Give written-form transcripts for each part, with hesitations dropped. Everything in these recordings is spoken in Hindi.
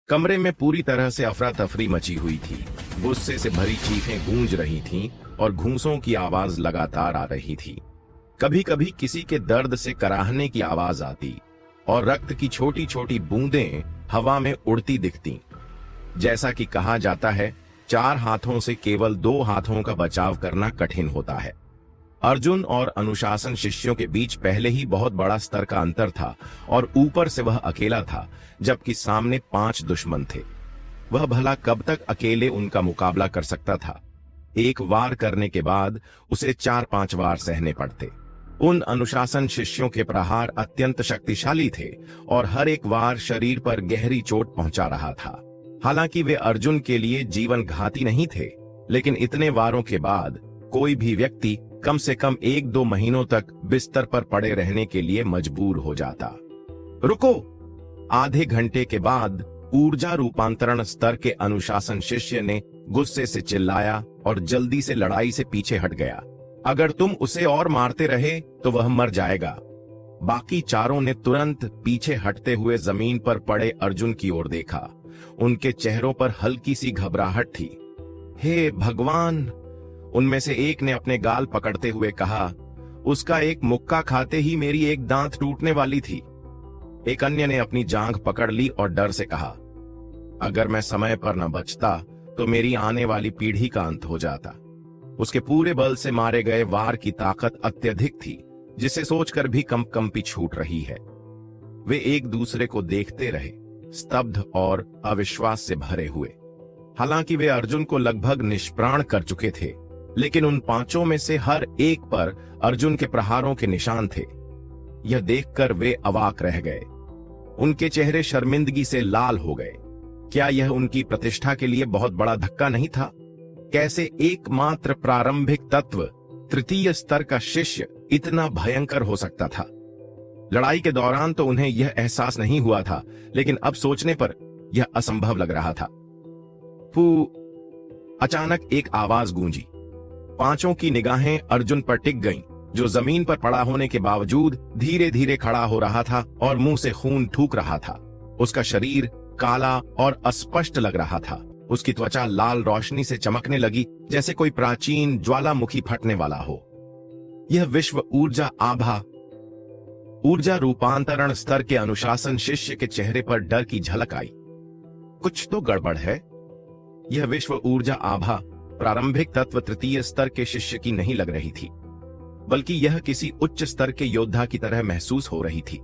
कमरे में पूरी तरह से अफरा तफरी मची हुई थी। गुस्से से भरी चीखें गूंज रही थीं और घूंसों की आवाज लगातार आ रही थी। कभी कभी किसी के दर्द से कराहने की आवाज आती और रक्त की छोटी छोटी बूंदें हवा में उड़ती दिखती। जैसा कि कहा जाता है, 4 हाथों से केवल 2 हाथों का बचाव करना कठिन होता है। अर्जुन और अनुशासन शिष्यों के बीच पहले ही बहुत बड़ा स्तर का अंतर था और ऊपर से वह अकेला था, जबकि सामने 5 दुश्मन थे। वह भला कब तक अकेले उनका मुकाबला कर सकता था? एक वार करने के बाद उसे 4-5 वार सहने पड़ते। उन अनुशासन शिष्यों के प्रहार अत्यंत शक्तिशाली थे और हर एक वार शरीर पर गहरी चोट पहुंचा रहा था। हालांकि वे अर्जुन के लिए जीवन घाती नहीं थे, लेकिन इतने वारों के बाद कोई भी व्यक्ति कम से कम 1-2 महीनों तक बिस्तर पर पड़े रहने के लिए मजबूर हो जाता। रुको! आधे घंटे के बाद ऊर्जा रूपांतरण स्तर के अनुशासन शिष्य ने गुस्से से चिल्लाया और जल्दी से लड़ाई से पीछे हट गया। अगर तुम उसे और मारते रहे तो वह मर जाएगा। बाकी चारों ने तुरंत पीछे हटते हुए जमीन पर पड़े अर्जुन की ओर देखा। उनके चेहरों पर हल्की सी घबराहट थी। हे भगवान! उनमें से एक ने अपने गाल पकड़ते हुए कहा, उसका एक मुक्का खाते ही मेरी एक दांत टूटने वाली थी। एक अन्य ने अपनी जांघ पकड़ ली और डर से कहा, अगर मैं समय पर न बचता तो मेरी आने वाली पीढ़ी का अंत हो जाता। उसके पूरे बल से मारे गए वार की ताकत अत्यधिक थी, जिसे सोचकर भी कंपकंपी छूट रही है। वे एक दूसरे को देखते रहे, स्तब्ध और अविश्वास से भरे हुए। हालांकि वे अर्जुन को लगभग निष्प्राण कर चुके थे, लेकिन उन 5 में से हर एक पर अर्जुन के प्रहारों के निशान थे। यह देखकर वे अवाक रह गए। उनके चेहरे शर्मिंदगी से लाल हो गए। क्या यह उनकी प्रतिष्ठा के लिए बहुत बड़ा धक्का नहीं था? कैसे एकमात्र प्रारंभिक तत्व, तृतीय स्तर का शिष्य इतना भयंकर हो सकता था? लड़ाई के दौरान तो उन्हें यह एहसास नहीं हुआ था, लेकिन अब सोचने पर यह असंभव लग रहा था। फू! अचानक एक आवाज गूंजी। 5 की निगाहें अर्जुन पर टिक गईं, जो जमीन पर पड़ा होने के बावजूद धीरे धीरे खड़ा हो रहा था और मुंह से खून थूक रहा था। उसका शरीर काला और अस्पष्ट लग रहा था। उसकी त्वचा लाल रोशनी से चमकने लगी, जैसे कोई प्राचीन ज्वालामुखी फटने वाला हो। यह विश्व ऊर्जा आभा, ऊर्जा रूपांतरण स्तर के अनुशासन शिष्य के चेहरे पर डर की झलक आई। कुछ तो गड़बड़ है। यह विश्व ऊर्जा आभा प्रारंभिक तत्व तृतीय स्तर के शिष्य की नहीं लग रही थी, बल्कि यह किसी उच्च स्तर के योद्धा की तरह महसूस हो रही थी,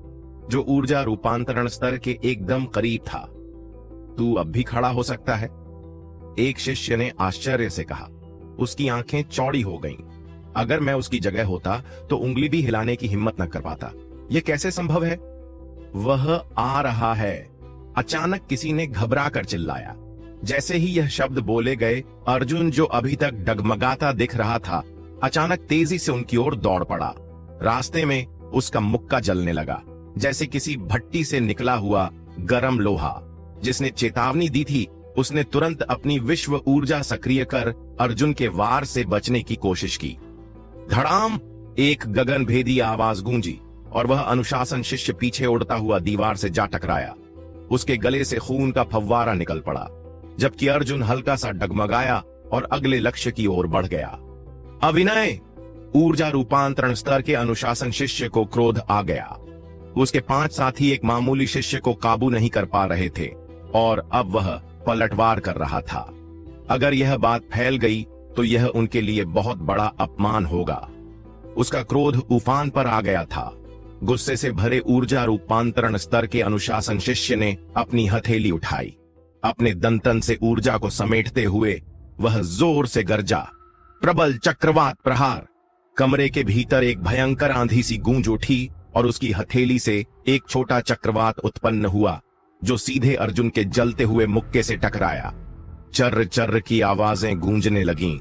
जो ऊर्जा रूपांतरण स्तर के एकदम करीब था। तू अब भी खड़ा हो सकता है? एक शिष्य ने आश्चर्य से कहा। उसकी आंखें चौड़ी हो गईं। अगर मैं उसकी जगह होता तो उंगली भी हिलाने की हिम्मत न कर पाता। यह कैसे संभव है? वह आ रहा है! अचानक किसी ने घबरा कर चिल्लाया। जैसे ही यह शब्द बोले गए, अर्जुन, जो अभी तक डगमगाता दिख रहा था, अचानक तेजी से उनकी ओर दौड़ पड़ा। रास्ते में उसका मुक्का जलने लगा, जैसे किसी भट्टी से निकला हुआ गरम लोहा। जिसने चेतावनी दी थी, उसने तुरंत अपनी विश्व ऊर्जा सक्रिय कर अर्जुन के वार से बचने की कोशिश की। धड़ाम! एक गगनभेदी आवाज गूंजी और वह अनुशासन शिष्य पीछे उड़ता हुआ दीवार से जा टकराया। उसके गले से खून का फव्वारा निकल पड़ा, जबकि अर्जुन हल्का सा डगमगाया और अगले लक्ष्य की ओर बढ़ गया। अविनय! ऊर्जा रूपांतरण स्तर के अनुशासन शिष्य को क्रोध आ गया। उसके 5 साथी एक मामूली शिष्य को काबू नहीं कर पा रहे थे और अब वह पलटवार कर रहा था। अगर यह बात फैल गई तो यह उनके लिए बहुत बड़ा अपमान होगा। उसका क्रोध उफान पर आ गया था। गुस्से से भरे ऊर्जा रूपांतरण स्तर के अनुशासन शिष्य ने अपनी हथेली उठाई। अपने दंतन से ऊर्जा को समेटते हुए वह जोर से गरजा, प्रबल चक्रवात प्रहार! कमरे के भीतर एक भयंकर आंधी सी गूंज उठी और उसकी हथेली से एक छोटा चक्रवात उत्पन्न हुआ, जो सीधे अर्जुन के जलते हुए मुक्के से टकराया। चर्र चर्र की आवाजें गूंजने लगीं।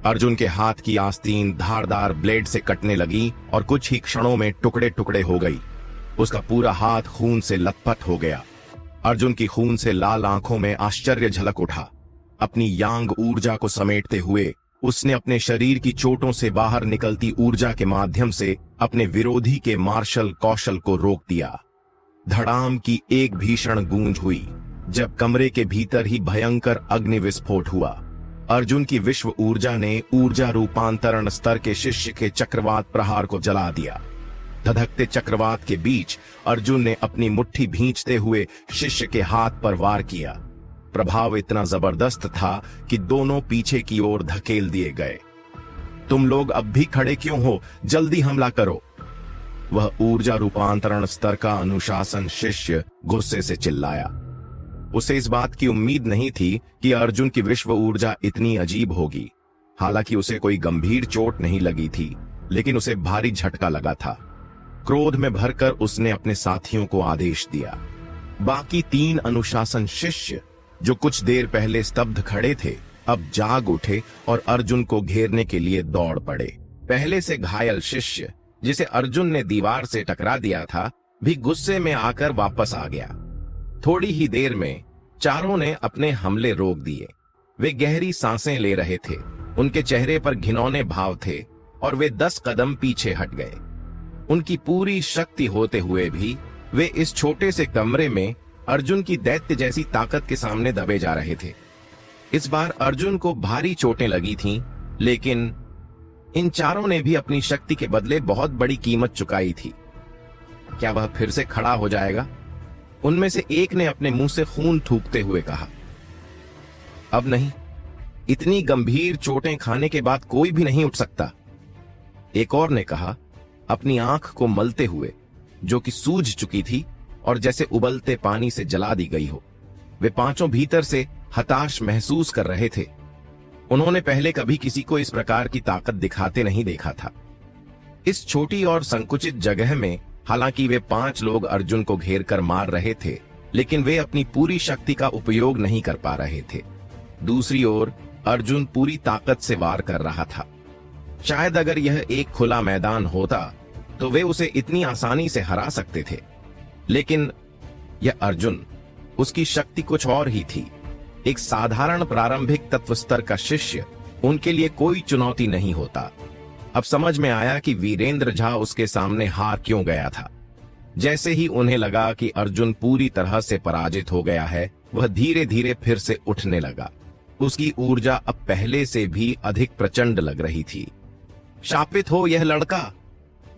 अर्जुन के हाथ की आस्तीन धारदार ब्लेड से कटने लगी और कुछ ही क्षणों में टुकड़े टुकड़े हो गई। उसका पूरा हाथ खून से लथपथ हो गया। अर्जुन की खून से लाल आंखों में आश्चर्य झलक उठा। अपनी यांग ऊर्जा को समेटते हुए उसने अपने शरीर की चोटों से बाहर निकलती ऊर्जा के माध्यम से अपने विरोधी के मार्शल कौशल को रोक दिया। धड़ाम की एक भीषण गूंज हुई, जब कमरे के भीतर ही भयंकर अग्नि विस्फोट हुआ, अर्जुन की विश्व ऊर्जा ने ऊर्जा रूपांतरण स्तर के शिष्य के चक्रवात प्रहार को जला दिया। धधकते चक्रवात के बीच अर्जुन ने अपनी मुट्ठी भींचते हुए शिष्य के हाथ पर वार किया। प्रभाव इतना जबरदस्त था कि दोनों पीछे की ओर धकेल दिए गए। तुम लोग अब भी खड़े क्यों हो? जल्दी हमला करो। वह ऊर्जा रूपांतरण स्तर का अनुशासन शिष्य गुस्से से चिल्लाया। उसे इस बात की उम्मीद नहीं थी कि अर्जुन की विश्व ऊर्जा इतनी अजीब होगी। हालांकि उसे कोई गंभीर चोट नहीं लगी थी, लेकिन उसे भारी झटका लगा था। क्रोध में भरकर उसने अपने साथियों को आदेश दिया। बाकी 3 अनुशासन शिष्य जो कुछ देर पहले स्तब्ध खड़े थे, अब जाग उठे और अर्जुन को घेरने के लिए दौड़ पड़े। पहले से घायल शिष्य, जिसे अर्जुन ने दीवार से टकरा दिया था, भी गुस्से में आकर वापस आ गया। थोड़ी ही देर में चारों ने अपने हमले रोक दिए। वे गहरी सांसें ले रहे थे, उनके चेहरे पर घिनौने भाव थे और वे 10 कदम पीछे हट गए। उनकी पूरी शक्ति होते हुए भी वे इस छोटे से कमरे में अर्जुन की दैत्य जैसी ताकत के सामने दबे जा रहे थे। इस बार अर्जुन को भारी चोटें लगी थीं, लेकिन इन चारों ने भी अपनी शक्ति के बदले बहुत बड़ी कीमत चुकाई थी। क्या वह फिर से खड़ा हो जाएगा? उनमें से एक ने अपने मुंह से खून थूकते हुए कहा। अब नहीं, इतनी गंभीर चोटें खाने के बाद कोई भी नहीं उठ सकता। एक और ने कहा, अपनी आंख को मलते हुए, जो कि सूज चुकी थी और जैसे उबलते पानी से जला दी गई हो। वे पांचों भीतर से हताश महसूस कर रहे थे। उन्होंने पहले कभी किसी को इस प्रकार की ताकत दिखाते नहीं देखा था। इस छोटी और संकुचित जगह में हालांकि वे 5 लोग अर्जुन को घेर कर मार रहे थे, लेकिन वे अपनी पूरी शक्ति का उपयोग नहीं कर पा रहे थे। दूसरी ओर अर्जुन पूरी ताकत से वार कर रहा था। शायद अगर यह एक खुला मैदान होता तो वे उसे इतनी आसानी से हरा सकते थे, लेकिन यह अर्जुन, उसकी शक्ति कुछ और ही थी। एक साधारण प्रारंभिक तत्व स्तर का शिष्य उनके लिए कोई चुनौती नहीं होता। अब समझ में आया कि वीरेंद्र झा उसके सामने हार क्यों गया था। जैसे ही उन्हें लगा कि अर्जुन पूरी तरह से पराजित हो गया है, वह धीरे धीरे फिर से उठने लगा। उसकी ऊर्जा अब पहले से भी अधिक प्रचंड लग रही थी। शापित हो यह लड़का!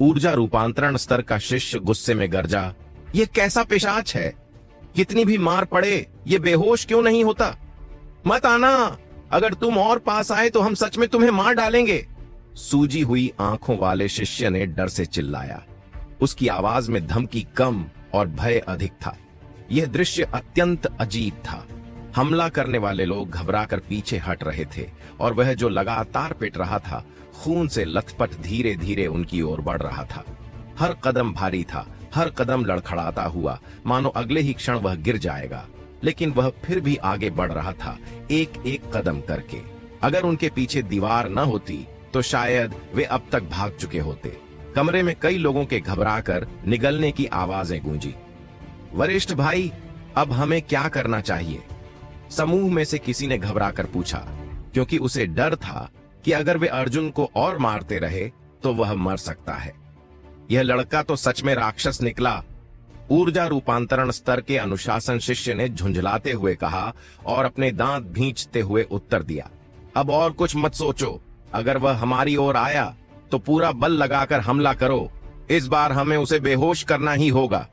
ऊर्जा रूपांतरण स्तर का शिष्य गुस्से में गरजा। यह कैसा पिशाच है? कितनी भी मार पड़े ये बेहोश क्यों नहीं होता? मत आना, अगर तुम और पास आए तो हम सच में तुम्हें मार डालेंगे। सूजी हुई आंखों वाले शिष्य ने डर से चिल्लाया। उसकी आवाज में धमकी कम और भय अधिक था। यह दृश्य अत्यंत अजीब था। हमला करने वाले लोग घबराकर पीछे हट रहे थे और वह जो लगातार पिट रहा था, खून से लथपथ धीरे धीरे उनकी ओर बढ़ रहा था। हर कदम भारी था, हर कदम लड़खड़ाता हुआ, मानो अगले ही क्षण वह गिर जाएगा। लेकिन वह फिर भी आगे बढ़ रहा था, एक एक कदम करके। अगर उनके पीछे दीवार न होती तो शायद वे अब तक भाग चुके होते। कमरे में कई लोगों के घबराकर निगलने की आवाजें गूंजी। वरिष्ठ भाई, अब हमें क्या करना चाहिए? समूह में से किसी ने घबराकर पूछा, क्योंकि उसे डर था कि अगर वे अर्जुन को और मारते रहे तो वह मर सकता है। यह लड़का तो सच में राक्षस निकला। ऊर्जा रूपांतरण स्तर के अनुशासन शिष्य ने झुंझलाते हुए कहा और अपने दांत भींचते हुए उत्तर दिया, अब और कुछ मत सोचो। अगर वह हमारी ओर आया तो पूरा बल लगाकर हमला करो। इस बार हमें उसे बेहोश करना ही होगा।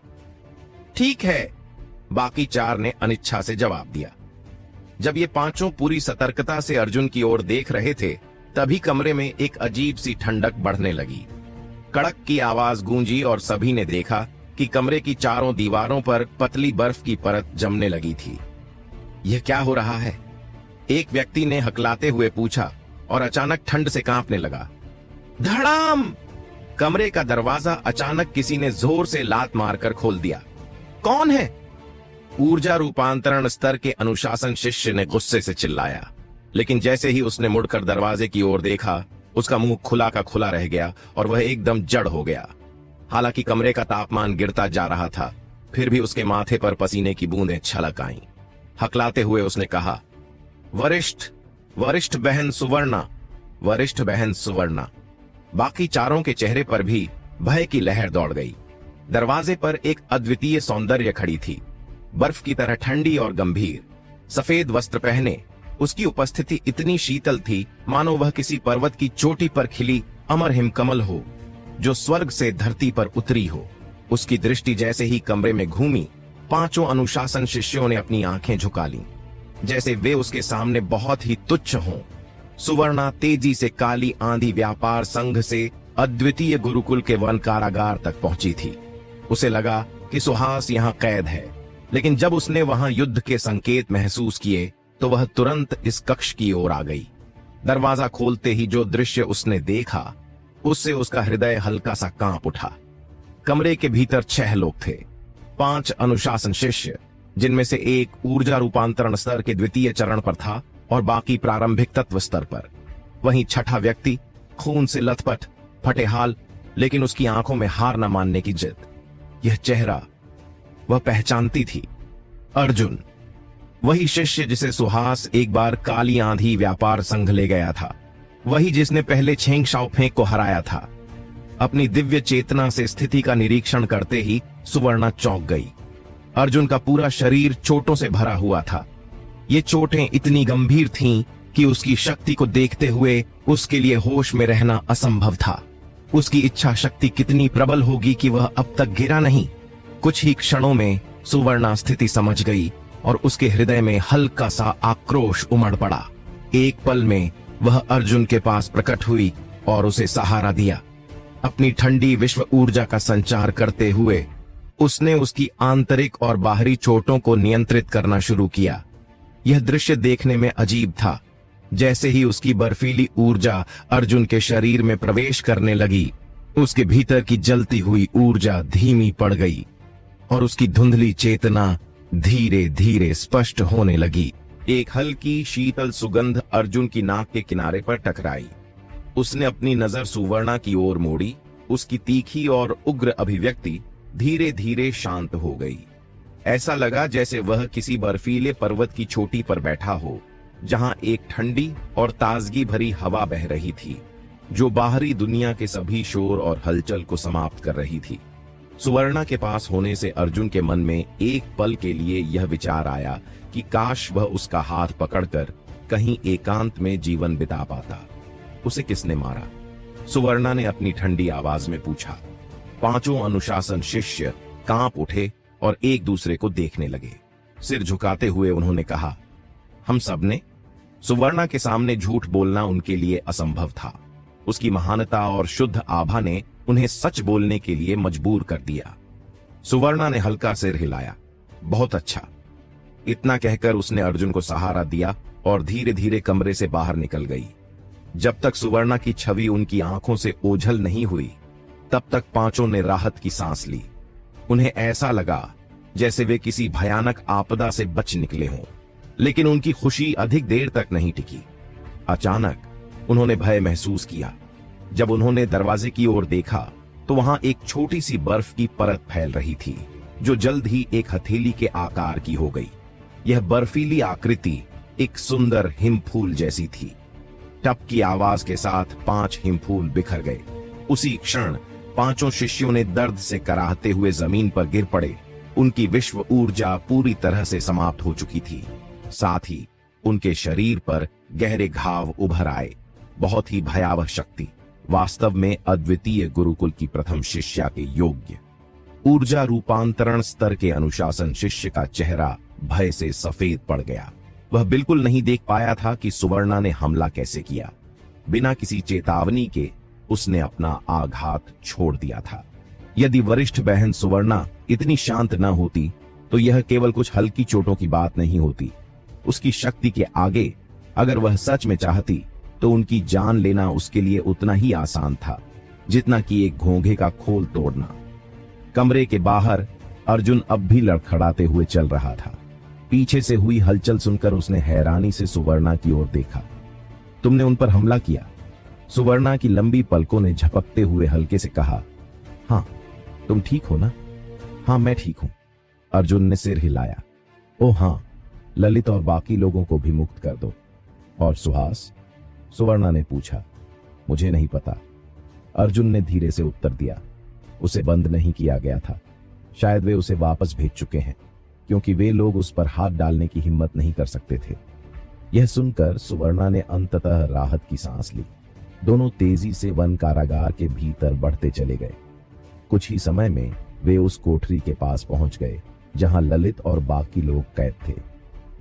ठीक है, बाकी 4 ने अनिच्छा से जवाब दिया। जब ये पांचों पूरी सतर्कता से अर्जुन की ओर देख रहे थे, तभी कमरे में एक अजीब सी ठंडक बढ़ने लगी। कड़क की आवाज गूंजी और सभी ने देखा कि कमरे की चारों दीवारों पर पतली बर्फ की परत जमने लगी थी। यह क्या हो रहा है? एक व्यक्ति ने हकलाते हुए पूछा और अचानक ठंड से कांपने लगा। धड़ाम! कमरे का दरवाजा अचानक किसी ने जोर से लात मारकर खोल दिया। कौन है? ऊर्जा रूपांतरण स्तर के अनुशासन शिष्य ने गुस्से से चिल्लाया, लेकिन जैसे ही उसने मुड़कर दरवाजे की ओर देखा, उसका मुंह खुला का खुला रह गया और वह एकदम जड़ हो गया। हालांकि कमरे का तापमान गिरता जा रहा था, फिर भी उसके माथे पर पसीने की बूंदें छलक आईं। हकलाते हुए उसने कहा, वरिष्ठ बहन सुवर्णा, वरिष्ठ बहन सुवर्णा। बाकी चारों के चेहरे पर भी भय की लहर दौड़ गई। दरवाजे पर एक अद्वितीय सौंदर्य खड़ी थी। बर्फ की तरह ठंडी और गंभीर। सफेद वस्त्र पहने उसकी उपस्थिति इतनी शीतल थी मानो वह किसी पर्वत की चोटी पर खिली अमर हिमकमल हो जो स्वर्ग से धरती पर उतरी हो। उसकी दृष्टि जैसे ही कमरे में घूमी, पांचों अनुशासन शिष्यों ने अपनी आंखें झुका लीं, जैसे वे उसके सामने बहुत ही तुच्छ हों। सुवर्णा तेजी से काली आंधी व्यापार संघ से अद्वितीय गुरुकुल के वन कारागार तक पहुंची थी। उसे लगा कि सुहास यहाँ कैद है, लेकिन जब उसने वहां युद्ध के संकेत महसूस किए तो वह तुरंत इस कक्ष की ओर आ गई। दरवाजा खोलते ही जो दृश्य उसने देखा उससे उसका हृदय हल्का सा कांप उठा। कमरे के भीतर 6 लोग थे, 5 अनुशासन शिष्य, जिनमें से एक ऊर्जा रूपांतरण स्तर के द्वितीय चरण पर था और बाकी प्रारंभिक तत्व स्तर पर। वहीं छठा व्यक्ति खून से लथपथ, फटे हाल, लेकिन उसकी आंखों में हार न मानने की जिद। यह चेहरा वह पहचानती थी, अर्जुन, वही शिष्य जिसे सुहास एक बार काली आंधी व्यापार संघ ले गया था, वही जिसने पहले छेंग शाओफेंग को हराया था। अपनी दिव्य चेतना से स्थिति का निरीक्षण करते ही सुवर्णा चौंक गई। अर्जुन का पूरा शरीर चोटों से भरा हुआ था। ये चोटें इतनी गंभीर थीं कि उसकी शक्ति को देखते हुए उसके लिए होश में रहना असंभव था। उसकी इच्छा शक्ति कितनी प्रबल होगी कि वह अब तक गिरा नहीं। कुछ ही क्षणों में सुवर्णा स्थिति समझ गई और उसके हृदय में हल्का सा आक्रोश उमड़ पड़ा। एक पल में वह अर्जुन के पास प्रकट हुई और उसे सहारा दिया। अपनी ठंडी विश्व ऊर्जा का संचार करते हुए उसने उसकी आंतरिक और बाहरी चोटों को नियंत्रित करना शुरू किया। यह दृश्य देखने में अजीब था। जैसे ही उसकी बर्फीली ऊर्जा अर्जुन के शरीर में प्रवेश करने लगी, उसके भीतर की जलती हुई ऊर्जा धीमी पड़ गई और उसकी धुंधली चेतना धीरे धीरे स्पष्ट होने लगी। एक हल्की शीतल सुगंध अर्जुन की नाक के किनारे पर टकराई। उसने अपनी नजर सुवर्णा की ओर मोड़ी। उसकी तीखी और उग्र अभिव्यक्ति धीरे धीरे शांत हो गई। ऐसा लगा जैसे वह किसी बर्फीले पर्वत की चोटी पर बैठा हो, जहां एक ठंडी और ताजगी भरी हवा बह रही थी, जो बाहरी दुनिया के सभी शोर और हलचल को समाप्त कर रही थी। सुवर्णा के पास होने से अर्जुन के मन में एक पल के लिए यह विचार आया कि काश वह उसका हाथ पकड़कर कहीं एकांत में जीवन बिता पाता। उसे किसने मारा? सुवर्णा ने अपनी ठंडी आवाज में पूछा। पांचों अनुशासन शिष्य कांप उठे और एक दूसरे को देखने लगे। सिर झुकाते हुए उन्होंने कहा, हम सबने। सुवर्णा के सामने झूठ बोलना उनके लिए असंभव था। उसकी महानता और शुद्ध आभा ने उन्हें सच बोलने के लिए मजबूर कर दिया। सुवर्णा ने हल्का सिर हिलाया। बहुत अच्छा। इतना कहकर उसने अर्जुन को सहारा दिया और धीरे धीरे कमरे से बाहर निकल गई। जब तक सुवर्णा की छवि उनकी आंखों से ओझल नहीं हुई, तब तक पांचों ने राहत की सांस ली। उन्हें ऐसा लगा जैसे वे किसी भयानक आपदा से बच निकले हों, लेकिन उनकी खुशी अधिक देर तक नहीं टिकी। अचानक उन्होंने भय महसूस किया। जब उन्होंने दरवाजे की ओर देखा तो वहां एक छोटी सी बर्फ की परत फैल रही थी, जो जल्द ही एक हथेली के आकार की हो गई। यह बर्फीली आकृति एक सुंदर हिमफूल जैसी थी। टप की आवाज के साथ 5 हिमफूल बिखर गए। उसी क्षण पांचों शिष्यों ने दर्द से कराहते हुए जमीन पर गिर पड़े। उनकी विश्व ऊर्जा पूरी तरह से समाप्त हो चुकी थी। साथ ही उनके शरीर पर गहरे घाव उभर आए। बहुत ही भयावह शक्ति, वास्तव में अद्वितीय गुरुकुल की प्रथम शिष्या के योग्य। ऊर्जा रूपांतरण स्तर के अनुशासन शिष्य का चेहरा भय से सफेद पड़ गया। वह बिल्कुल नहीं देख पाया था कि सुवर्णा ने हमला कैसे किया। बिना किसी चेतावनी के उसने अपना आघात छोड़ दिया था। यदि वरिष्ठ बहन सुवर्णा इतनी शांत न होती तो यह केवल कुछ हल्की चोटों की बात नहीं होती। उसकी शक्ति के आगे अगर वह सच में चाहती तो उनकी जान लेना उसके लिए उतना ही आसान था जितना कि एक घोंघे का खोल तोड़ना। कमरे के बाहर अर्जुन अब भी लड़खड़ाते हुए चल रहा था। पीछे से हुई हलचल सुनकर उसने हैरानी से सुवर्णा की ओर देखा। तुमने उन पर हमला किया? सुवर्णा की लंबी पलकों ने झपकते हुए हल्के से कहा। हाँ, तुम ठीक हो ना? हाँ, मैं ठीक हूं। अर्जुन ने सिर हिलाया। ओह हाँ, ललित और बाकी लोगों को भी मुक्त कर दो। और सुहास? सुवर्णा ने पूछा। मुझे नहीं पता, अर्जुन ने धीरे से उत्तर दिया। उसे बंद नहीं किया गया था। शायद वे उसे वापस भेज चुके हैं, क्योंकि वे लोग उस पर हाथ डालने की हिम्मत नहीं कर सकते थे। यह सुनकर सुवर्णा ने अंततः राहत की सांस ली। दोनों तेजी से वन कारागार के भीतर बढ़ते चले गए। कुछ ही समय में वे उस कोठरी के पास पहुंच गए जहां ललित और बाकी लोग कैद थे।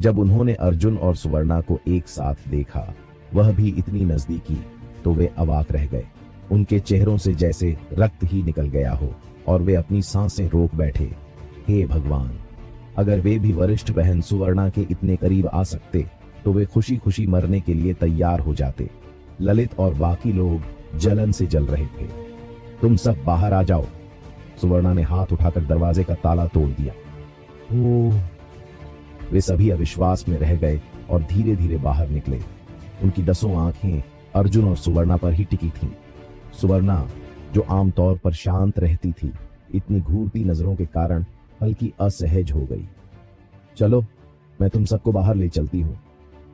जब उन्होंने अर्जुन और सुवर्णा को एक साथ देखा, वह भी इतनी नजदीकी, तो वे अवाक रह गए। उनके चेहरों से जैसे रक्त ही निकल गया हो और वे अपनी सांसें रोक बैठे। हे भगवान, अगर वे भी वरिष्ठ बहन सुवर्णा के इतने करीब आ सकते तो वे खुशी खुशी मरने के लिए तैयार हो जाते। ललित और बाकी लोग जलन से जल रहे थे। तुम सब बाहर आ जाओ। सुवर्णा ने हाथ उठाकर दरवाजे का ताला तोड़ दिया। ओह! वे सभी अविश्वास में रह गए और धीरे धीरे बाहर निकले। उनकी 10 आंखें अर्जुन और सुवर्णा पर ही टिकी थीं। सुवर्णा, जो आमतौर पर शांत रहती थी, इतनी घूरती नजरों के कारण हल्की असहज हो गई। चलो, मैं तुम सबको बाहर ले चलती हूँ,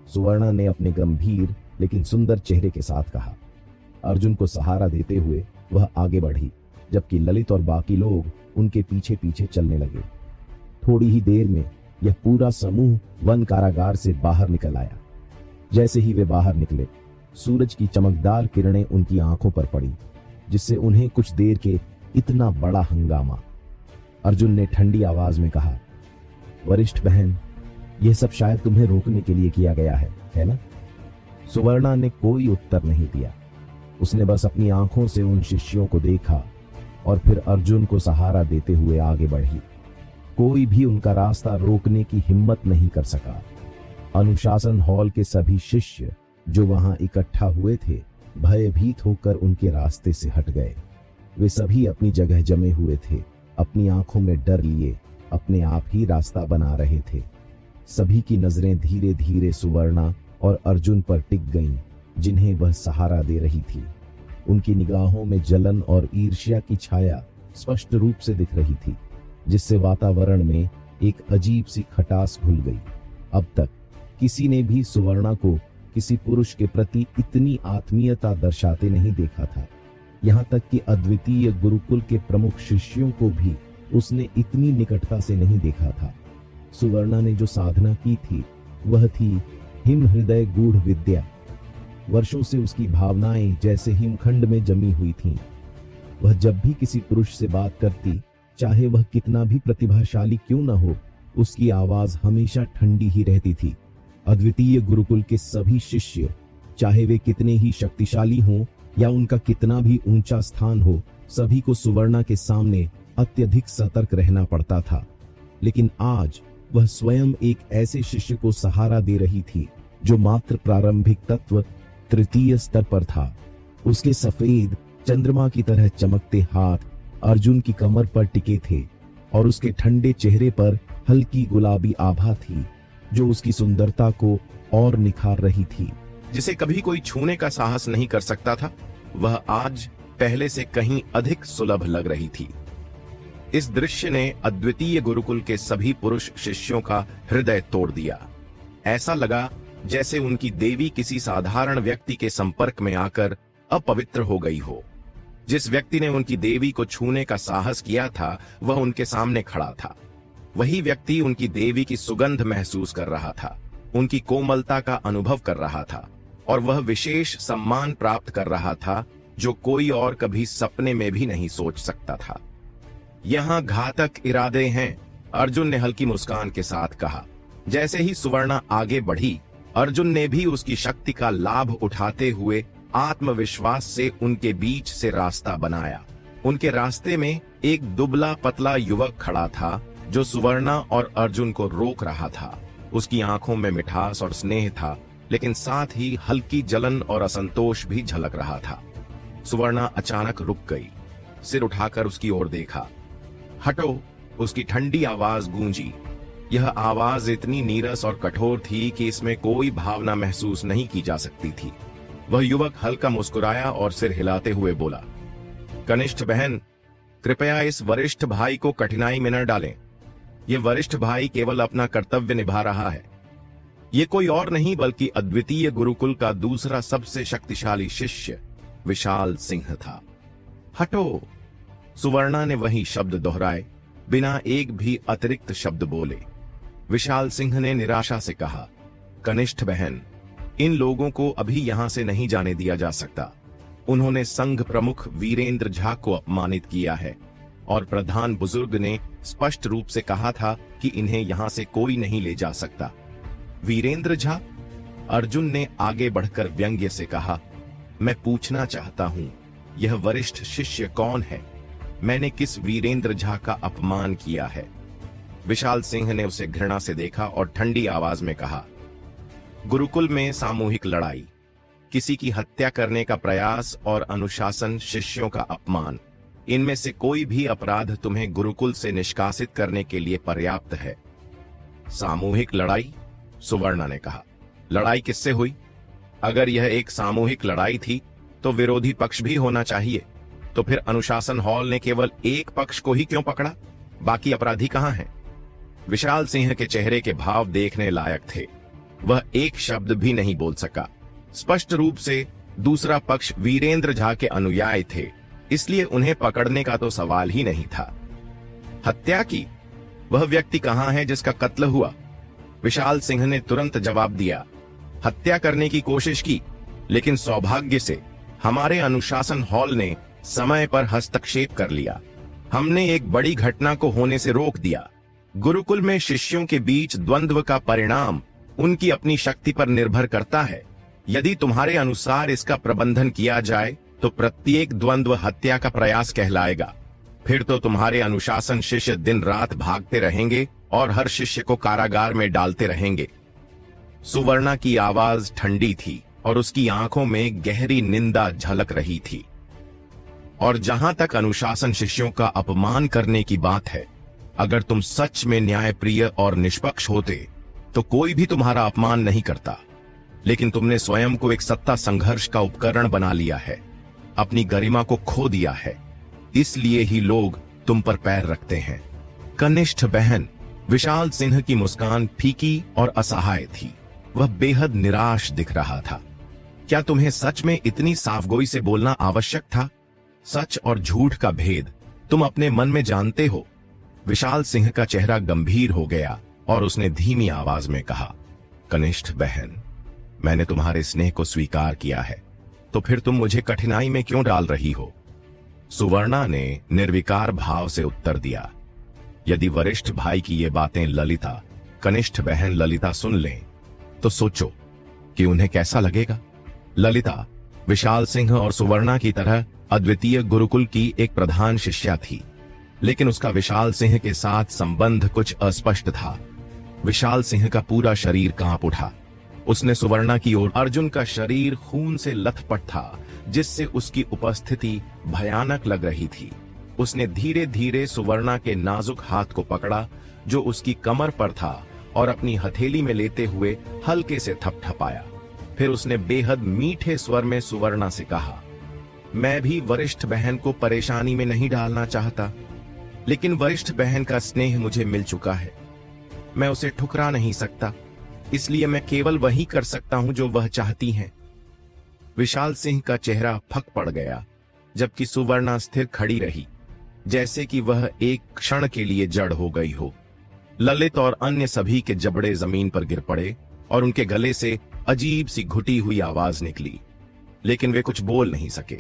सुवर्णा ने अपने गंभीर लेकिन सुंदर चेहरे के साथ कहा। अर्जुन को सहारा देते हुए वह आगे बढ़ी, जबकि ललित और बाकी लोग उनके पीछे पीछे चलने लगे। थोड़ी ही देर में यह पूरा समूह वन कारागार से बाहर निकल आया। जैसे ही वे बाहर निकले, सूरज की चमकदार किरणें उनकी आंखों पर पड़ी, जिससे उन्हें कुछ देर के इतना बड़ा हंगामा। अर्जुन ने ठंडी आवाज में कहा, वरिष्ठ बहन, यह सब शायद तुम्हें रोकने के लिए किया गया है ना? सुवर्णा ने कोई उत्तर नहीं दिया। उसने बस अपनी आंखों से उन शिष्यों को देखा और फिर अर्जुन को सहारा देते हुए आगे बढ़ी। कोई भी उनका रास्ता रोकने की हिम्मत नहीं कर सका। अनुशासन हॉल के सभी शिष्य जो वहां इकट्ठा हुए थे, भयभीत होकर उनके रास्ते से हट गए। वे सभी अपनी जगह जमे हुए थे, अपनी आंखों में डर लिए अपने आप ही रास्ता बना रहे थे। सभी की नजरें धीरे धीरे सुवर्णा और अर्जुन पर टिक गईं, जिन्हें वह सहारा दे रही थी। उनकी निगाहों में जलन और ईर्ष्या की छाया स्पष्ट रूप से दिख रही थी, जिससे वातावरण में एक अजीब सी खटास घुल गई। अब तक किसी ने भी सुवर्णा को किसी पुरुष के प्रति इतनी आत्मीयता दर्शाते नहीं देखा था। यहाँ तक कि अद्वितीय गुरुकुल के प्रमुख शिष्यों को भी उसने इतनी निकटता से नहीं देखा था। सुवर्णा ने जो साधना की थी, वह थी हिम हृदय गूढ़ विद्या। वर्षों से उसकी भावनाएं जैसे हिमखंड में जमी हुई थीं। वह जब भी किसी पुरुष से बात करती, चाहे वह कितना भी प्रतिभाशाली क्यों न हो, उसकी आवाज हमेशा ठंडी ही रहती थी। अद्वितीय गुरुकुल के सभी शिष्य, चाहे वे कितने ही शक्तिशाली हों या उनका कितना भी ऊंचा स्थान हो, सभी को सुवर्णा के सामने अत्यधिक सतर्क रहना पड़ता था। लेकिन आज वह स्वयं एक ऐसे शिष्य को सहारा दे रही थी जो मात्र प्रारंभिक तत्व तृतीय स्तर पर था। उसके सफेद चंद्रमा की तरह चमकते हाथ अर्जुन की कमर पर टिके थे और उसके ठंडे चेहरे पर हल्की गुलाबी आभा थी, जो उसकी सुंदरता को और निखार रही थी। जिसे कभी कोई छूने का साहस नहीं कर सकता था, वह आज पहले से कहीं अधिक सुलभ लग रही थी। इस दृश्य ने अद्वितीय गुरुकुल के सभी पुरुष शिष्यों का हृदय तोड़ दिया। ऐसा लगा जैसे उनकी देवी किसी साधारण व्यक्ति के संपर्क में आकर अपवित्र हो गई हो। जिस व्यक्ति ने उनकी देवी को छूने का साहस किया था, वह उनके सामने खड़ा था। वही व्यक्ति उनकी देवी की सुगंध महसूस कर रहा था, उनकी कोमलता का अनुभव कर रहा था और वह विशेष सम्मान प्राप्त कर रहा था जो कोई और कभी सपने में भी नहीं सोच सकता था। यहाँ घातक इरादे हैं, अर्जुन ने हल्की मुस्कान के साथ कहा। जैसे ही सुवर्णा आगे बढ़ी, अर्जुन ने भी उसकी शक्ति का लाभ उठाते हुए आत्मविश्वास से उनके बीच से रास्ता बनाया। उनके रास्ते में एक दुबला पतला युवक खड़ा था जो सुवर्णा और अर्जुन को रोक रहा था। उसकी आंखों में मिठास और स्नेह था, लेकिन साथ ही हल्की जलन और असंतोष भी झलक रहा था। सुवर्णा अचानक रुक गई, सिर उठाकर उसकी ओर देखा। हटो, उसकी ठंडी आवाज गूंजी। यह आवाज इतनी नीरस और कठोर थी कि इसमें कोई भावना महसूस नहीं की जा सकती थी। वह युवक हल्का मुस्कुराया और सिर हिलाते हुए बोला, कनिष्ठ बहन, कृपया इस वरिष्ठ भाई को कठिनाई में न डालें। ये वरिष्ठ भाई केवल अपना कर्तव्य निभा रहा है। ये कोई और नहीं बल्कि अद्वितीय गुरुकुल का दूसरा सबसे शक्तिशाली शिष्य विशाल सिंह था। हटो, सुवर्णा ने वही शब्द दोहराए, बिना एक भी अतिरिक्त शब्द बोले। विशाल सिंह ने निराशा से कहा, कनिष्ठ बहन, इन लोगों को अभी यहां से नहीं जाने दिया जा सकता। उन्होंने संघ प्रमुख वीरेंद्र झा को अपमानित किया है और प्रधान बुजुर्ग ने स्पष्ट रूप से कहा था कि इन्हें यहां से कोई नहीं ले जा सकता। वीरेंद्र झा? अर्जुन ने आगे बढ़कर व्यंग्य से कहा, मैं पूछना चाहता हूं, यह वरिष्ठ शिष्य कौन है? मैंने किस वीरेंद्र झा का अपमान किया है? विशाल सिंह ने उसे घृणा से देखा और ठंडी आवाज में कहा, गुरुकुल में सामूहिक लड़ाई, किसी की हत्या करने का प्रयास और अनुशासन, शिष्यों का अपमान, इनमें से कोई भी अपराध तुम्हें गुरुकुल से निष्कासित करने के लिए पर्याप्त है। सामूहिक लड़ाई? सुवर्णा ने कहा, लड़ाई किससे हुई? अगर यह एक सामूहिक लड़ाई थी तो विरोधी पक्ष भी होना चाहिए। तो फिर अनुशासन हॉल ने केवल एक पक्ष को ही क्यों पकड़ा? बाकी अपराधी कहां हैं? विशाल सिंह के चेहरे के भाव देखने लायक थे। वह एक शब्द भी नहीं बोल सका। स्पष्ट रूप से दूसरा पक्ष वीरेंद्र झा के अनुयायी थे, इसलिए उन्हें पकड़ने का तो सवाल ही नहीं था। हत्या की? वह व्यक्ति कहां है जिसका कत्ल हुआ? विशाल सिंह ने तुरंत जवाब दिया, हत्या करने की कोशिश की, लेकिन सौभाग्य से हमारे अनुशासन हॉल ने समय पर हस्तक्षेप कर लिया। हमने एक बड़ी घटना को होने से रोक दिया। गुरुकुल में शिष्यों के बीच द्वंद्व का परिणाम उनकी अपनी शक्ति पर निर्भर करता है। यदि तुम्हारे अनुसार इसका प्रबंधन किया जाए तो प्रत्येक द्वंद्व हत्या का प्रयास कहलाएगा। फिर तो तुम्हारे अनुशासन शिष्य दिन रात भागते रहेंगे और हर शिष्य को कारागार में डालते रहेंगे। सुवर्णा की आवाज ठंडी थी और उसकी आंखों में गहरी निंदा झलक रही थी। और जहां तक अनुशासन शिष्यों का अपमान करने की बात है, अगर तुम सच में न्यायप्रिय और निष्पक्ष होते तो कोई भी तुम्हारा अपमान नहीं करता। लेकिन तुमने स्वयं को एक सत्ता संघर्ष का उपकरण बना लिया है, अपनी गरिमा को खो दिया है, इसलिए ही लोग तुम पर पैर रखते हैं। कनिष्ठ बहन, विशाल सिंह की मुस्कान फीकी और असहाय थी। वह बेहद निराश दिख रहा था। क्या तुम्हें सच में इतनी साफगोई से बोलना आवश्यक था? सच और झूठ का भेद तुम अपने मन में जानते हो। विशाल सिंह का चेहरा गंभीर हो गया और उसने धीमी आवाज में कहा, कनिष्ठ बहन, मैंने तुम्हारे स्नेह को स्वीकार किया है, तो फिर तुम मुझे कठिनाई में क्यों डाल रही हो? सुवर्णा ने निर्विकार भाव से उत्तर दिया, यदि वरिष्ठ भाई की ये बातें ललिता, कनिष्ठ बहन ललिता सुन लें तो सोचो कि उन्हें कैसा लगेगा। ललिता विशाल सिंह और सुवर्णा की तरह अद्वितीय गुरुकुल की एक प्रधान शिष्या थी, लेकिन उसका विशाल सिंह के साथ संबंध कुछ अस्पष्ट था। विशाल सिंह का पूरा शरीर कांप उठा। उसने सुवर्णा की ओर, अर्जुन का शरीर खून से लथपथ था, जिससे उसकी उपस्थिति भयानक लग रही थी। उसने धीरे धीरे सुवर्णा के नाजुक हाथ को पकड़ा जो उसकी कमर पर था और अपनी हथेली में लेते हुए हल्के से थपथपाया। फिर उसने बेहद मीठे स्वर में सुवर्णा से कहा, मैं भी वरिष्ठ बहन को परेशानी में नहीं डालना चाहता, लेकिन वरिष्ठ बहन का स्नेह मुझे मिल चुका है। मैं उसे ठुकरा नहीं सकता, इसलिए मैं केवल वही कर सकता हूं जो वह चाहती हैं। विशाल सिंह का चेहरा फक पड़ गया, जबकि सुवर्णा स्थिर खड़ी रही, जैसे कि वह एक क्षण के लिए जड़ हो गई हो। ललित और अन्य सभी के जबड़े जमीन पर गिर पड़े और उनके गले से अजीब सी घुटी हुई आवाज निकली, लेकिन वे कुछ बोल नहीं सके।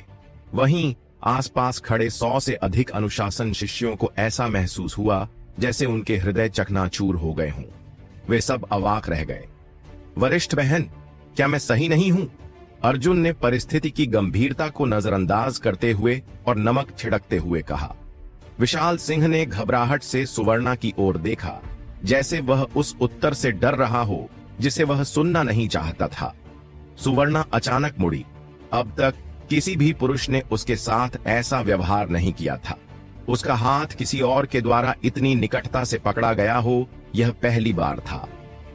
वहीं आसपास खड़े 100 से अधिक अनुशासन शिष्यों को ऐसा महसूस हुआ जैसे उनके हृदय चकनाचूर हो गए हों। वे सब अवाक रह गए। वरिष्ठ बहन, क्या मैं सही नहीं हूं? अर्जुन ने परिस्थिति की गंभीरता को नजरअंदाज करते हुए और नमक छिड़कते हुए कहा। विशाल सिंह ने घबराहट से सुवर्णा की ओर देखा, जैसे वह उस उत्तर से डर रहा हो जिसे वह सुनना नहीं चाहता था। सुवर्णा अचानक मुड़ी। अब तक किसी भी पुरुष ने उसके साथ ऐसा व्यवहार नहीं किया था। उसका हाथ किसी और के द्वारा इतनी निकटता से पकड़ा गया हो, यह पहली बार था।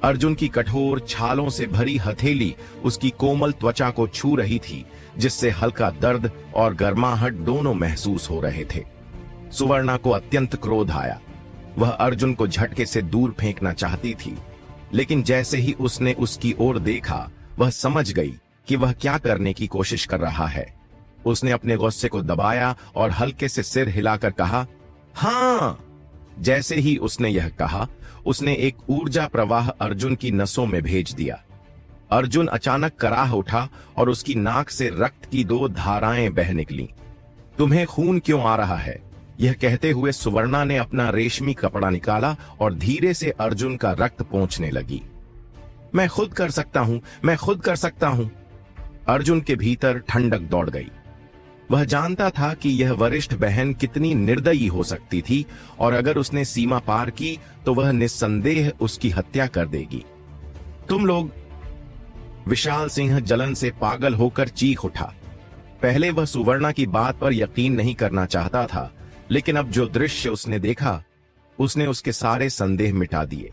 अर्जुन की कठोर छालों से भरी हथेली उसकी कोमल त्वचा को छू रही थी, जिससे हल्का दर्द और गर्माहट दोनों महसूस हो रहे थे। सुवर्णा को अत्यंत क्रोध आया। वह अर्जुन को झटके से दूर फेंकना चाहती थी, लेकिन जैसे ही उसने उसकी ओर देखा, वह समझ गई कि वह क्या करने की कोशिश कर रहा है। उसने अपने गुस्से को दबाया और हल्के से सिर हिलाकर कहा, हाँ, जैसे ही उसने यह कहा, उसने एक ऊर्जा प्रवाह अर्जुन की नसों में भेज दिया। अर्जुन अचानक कराह उठा और उसकी नाक से रक्त की 2 धाराएं बह निकली। तुम्हें खून क्यों आ रहा है? यह कहते हुए सुवर्णा ने अपना रेशमी कपड़ा निकाला और धीरे से अर्जुन का रक्त पोंछने लगी। मैं खुद कर सकता हूं, मैं खुद कर सकता हूं। अर्जुन के भीतर ठंडक दौड़ गई। वह जानता था कि यह वरिष्ठ बहन कितनी निर्दयी हो सकती थी और अगर उसने सीमा पार की तो वह निस्संदेह उसकी हत्या कर देगी। तुम लोग! विशाल सिंह जलन से पागल होकर चीख उठा। पहले वह सुवर्णा की बात पर यकीन नहीं करना चाहता था, लेकिन अब जो दृश्य उसने देखा, उसने उसके सारे संदेह मिटा दिए।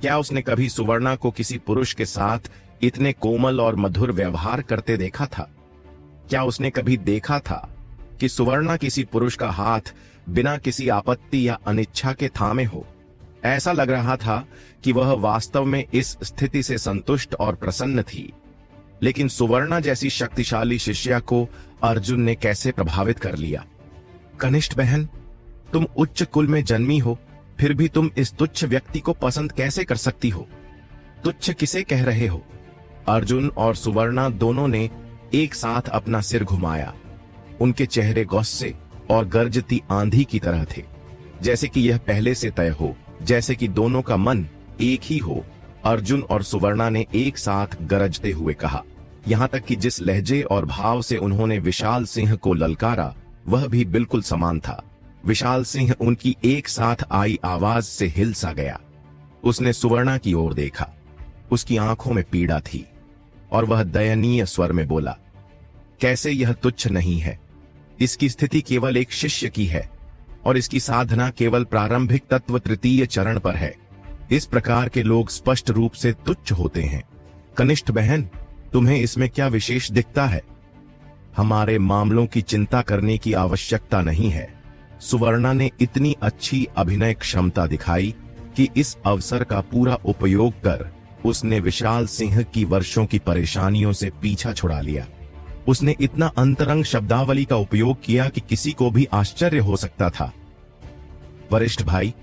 क्या उसने कभी सुवर्णा को किसी पुरुष के साथ इतने कोमल और मधुर व्यवहार करते देखा था? क्या उसने कभी देखा था कि सुवर्णा किसी पुरुष का हाथ बिना किसी आपत्ति या अनिच्छा के थामे हो? ऐसा लग रहा था कि वह वास्तव में इस स्थिति से संतुष्ट और प्रसन्न थी। लेकिन सुवर्णा जैसी शक्तिशाली शिष्या को अर्जुन ने कैसे प्रभावित कर लिया? कनिष्ठ बहन, तुम उच्च कुल में जन्मी हो, फिर भी तुम इस तुच्छ व्यक्ति को पसंद कैसे कर सकती हो? तुच्छ किसे कह रहे हो? अर्जुन और सुवर्णा दोनों ने एक साथ अपना सिर घुमाया। उनके चेहरे गुस्से और गरजती आंधी की तरह थे, जैसे कि यह पहले से तय हो, जैसे कि दोनों का मन एक ही हो। अर्जुन और सुवर्णा ने एक साथ गरजते हुए कहा, यहां तक कि जिस लहजे और भाव से उन्होंने विशाल सिंह को ललकारा वह भी बिल्कुल समान था। विशाल सिंह उनकी एक साथ आई आवाज से हिल सा गया। उसने सुवर्णा की ओर देखा। उसकी आंखों में पीड़ा थी और वह दयनीय स्वर में बोला, कैसे यह तुच्छ नहीं है? इसकी स्थिति केवल एक शिष्य की है और इसकी साधना केवल प्रारंभिक तत्व तृतीय चरण पर है। इस प्रकार के लोग स्पष्ट रूप से तुच्छ होते हैं। कनिष्ठ बहन, तुम्हें इसमें क्या विशेष दिखता है? हमारे मामलों की चिंता करने की आवश्यकता नहीं है। सुवर्णा ने इतनी अच्छी अभिनय क्षमता दिखाई कि इस अवसर का पूरा उपयोग कर उसने विशाल सिंह की वर्षों की परेशानियों से पीछा छुड़ा लिया। उसने इतना अंतरंग शब्दावली का उपयोग किया कि किसी को भी आश्चर्य हो सकता था। वरिष्ठ भाई,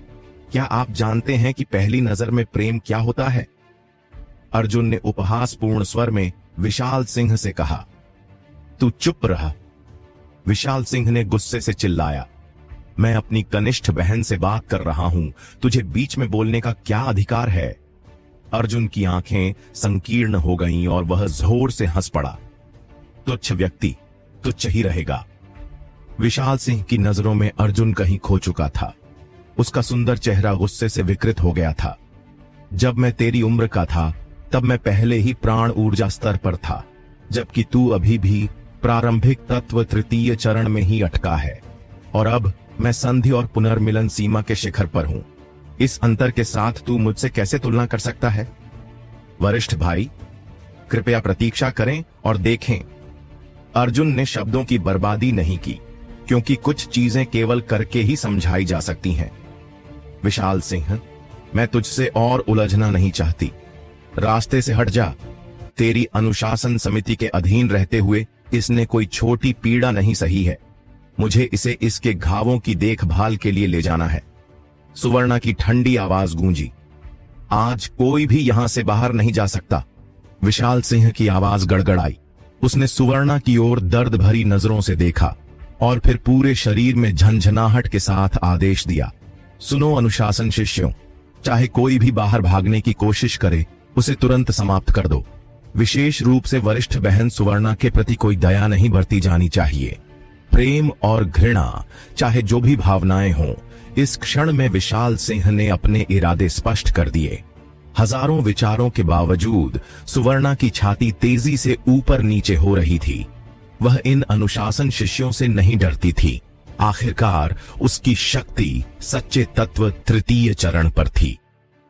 क्या आप जानते हैं कि पहली नजर में प्रेम क्या होता है? अर्जुन ने उपहासपूर्ण स्वर में विशाल सिंह से कहा। तू चुप रहा। विशाल सिंह ने गुस्से से चिल्लाया, मैं अपनी कनिष्ठ बहन से बात कर रहा हूं, तुझे बीच में बोलने का क्या अधिकार है? अर्जुन की आंखें संकीर्ण हो गईं और वह जोर से हंस पड़ा। तुच्छ व्यक्ति तुच्छ ही रहेगा। विशाल सिंह की नजरों में अर्जुन कहीं खो चुका था। उसका सुंदर चेहरा गुस्से से विकृत हो गया था। जब मैं तेरी उम्र का था तब मैं पहले ही प्राण ऊर्जा स्तर पर था, जबकि तू अभी भी प्रारंभिक तत्व तृतीय चरण में ही अटका है, और अब मैं संधि और पुनर्मिलन सीमा के शिखर पर हूं। इस अंतर के साथ तू मुझसे कैसे तुलना कर सकता है? वरिष्ठ भाई, कृपया प्रतीक्षा करें और देखें। अर्जुन ने शब्दों की बर्बादी नहीं की, क्योंकि कुछ चीजें केवल करके ही समझाई जा सकती हैं। विशाल सिंह, मैं तुझसे और उलझना नहीं चाहती। रास्ते से हट जा। तेरी अनुशासन समिति के अधीन रहते हुए इसने कोई छोटी पीड़ा नहीं सही है। मुझे इसे इसके घावों की देखभाल के लिए ले जाना है। सुवर्णा की ठंडी आवाज गूंजी। आज कोई भी यहां से बाहर नहीं जा सकता। विशाल सिंह की आवाज गड़गड़ाई। उसने सुवर्णा की ओर दर्द भरी नजरों से देखा और फिर पूरे शरीर में झंझनाहट के साथ आदेश दिया, सुनो अनुशासन शिष्यों, चाहे कोई भी बाहर भागने की कोशिश करे, उसे तुरंत समाप्त कर दो। विशेष रूप से वरिष्ठ बहन सुवर्णा के प्रति कोई दया नहीं बरती जानी चाहिए। प्रेम और घृणा, चाहे जो भी भावनाएं हों, इस क्षण में विशाल सिंह ने अपने इरादे स्पष्ट कर दिए। हजारों विचारों के बावजूद सुवर्णा की छाती तेजी से ऊपर नीचे हो रही थी। वह इन अनुशासन शिष्यों से नहीं डरती थी। आखिरकार उसकी शक्ति सच्चे तत्व तृतीय चरण पर थी।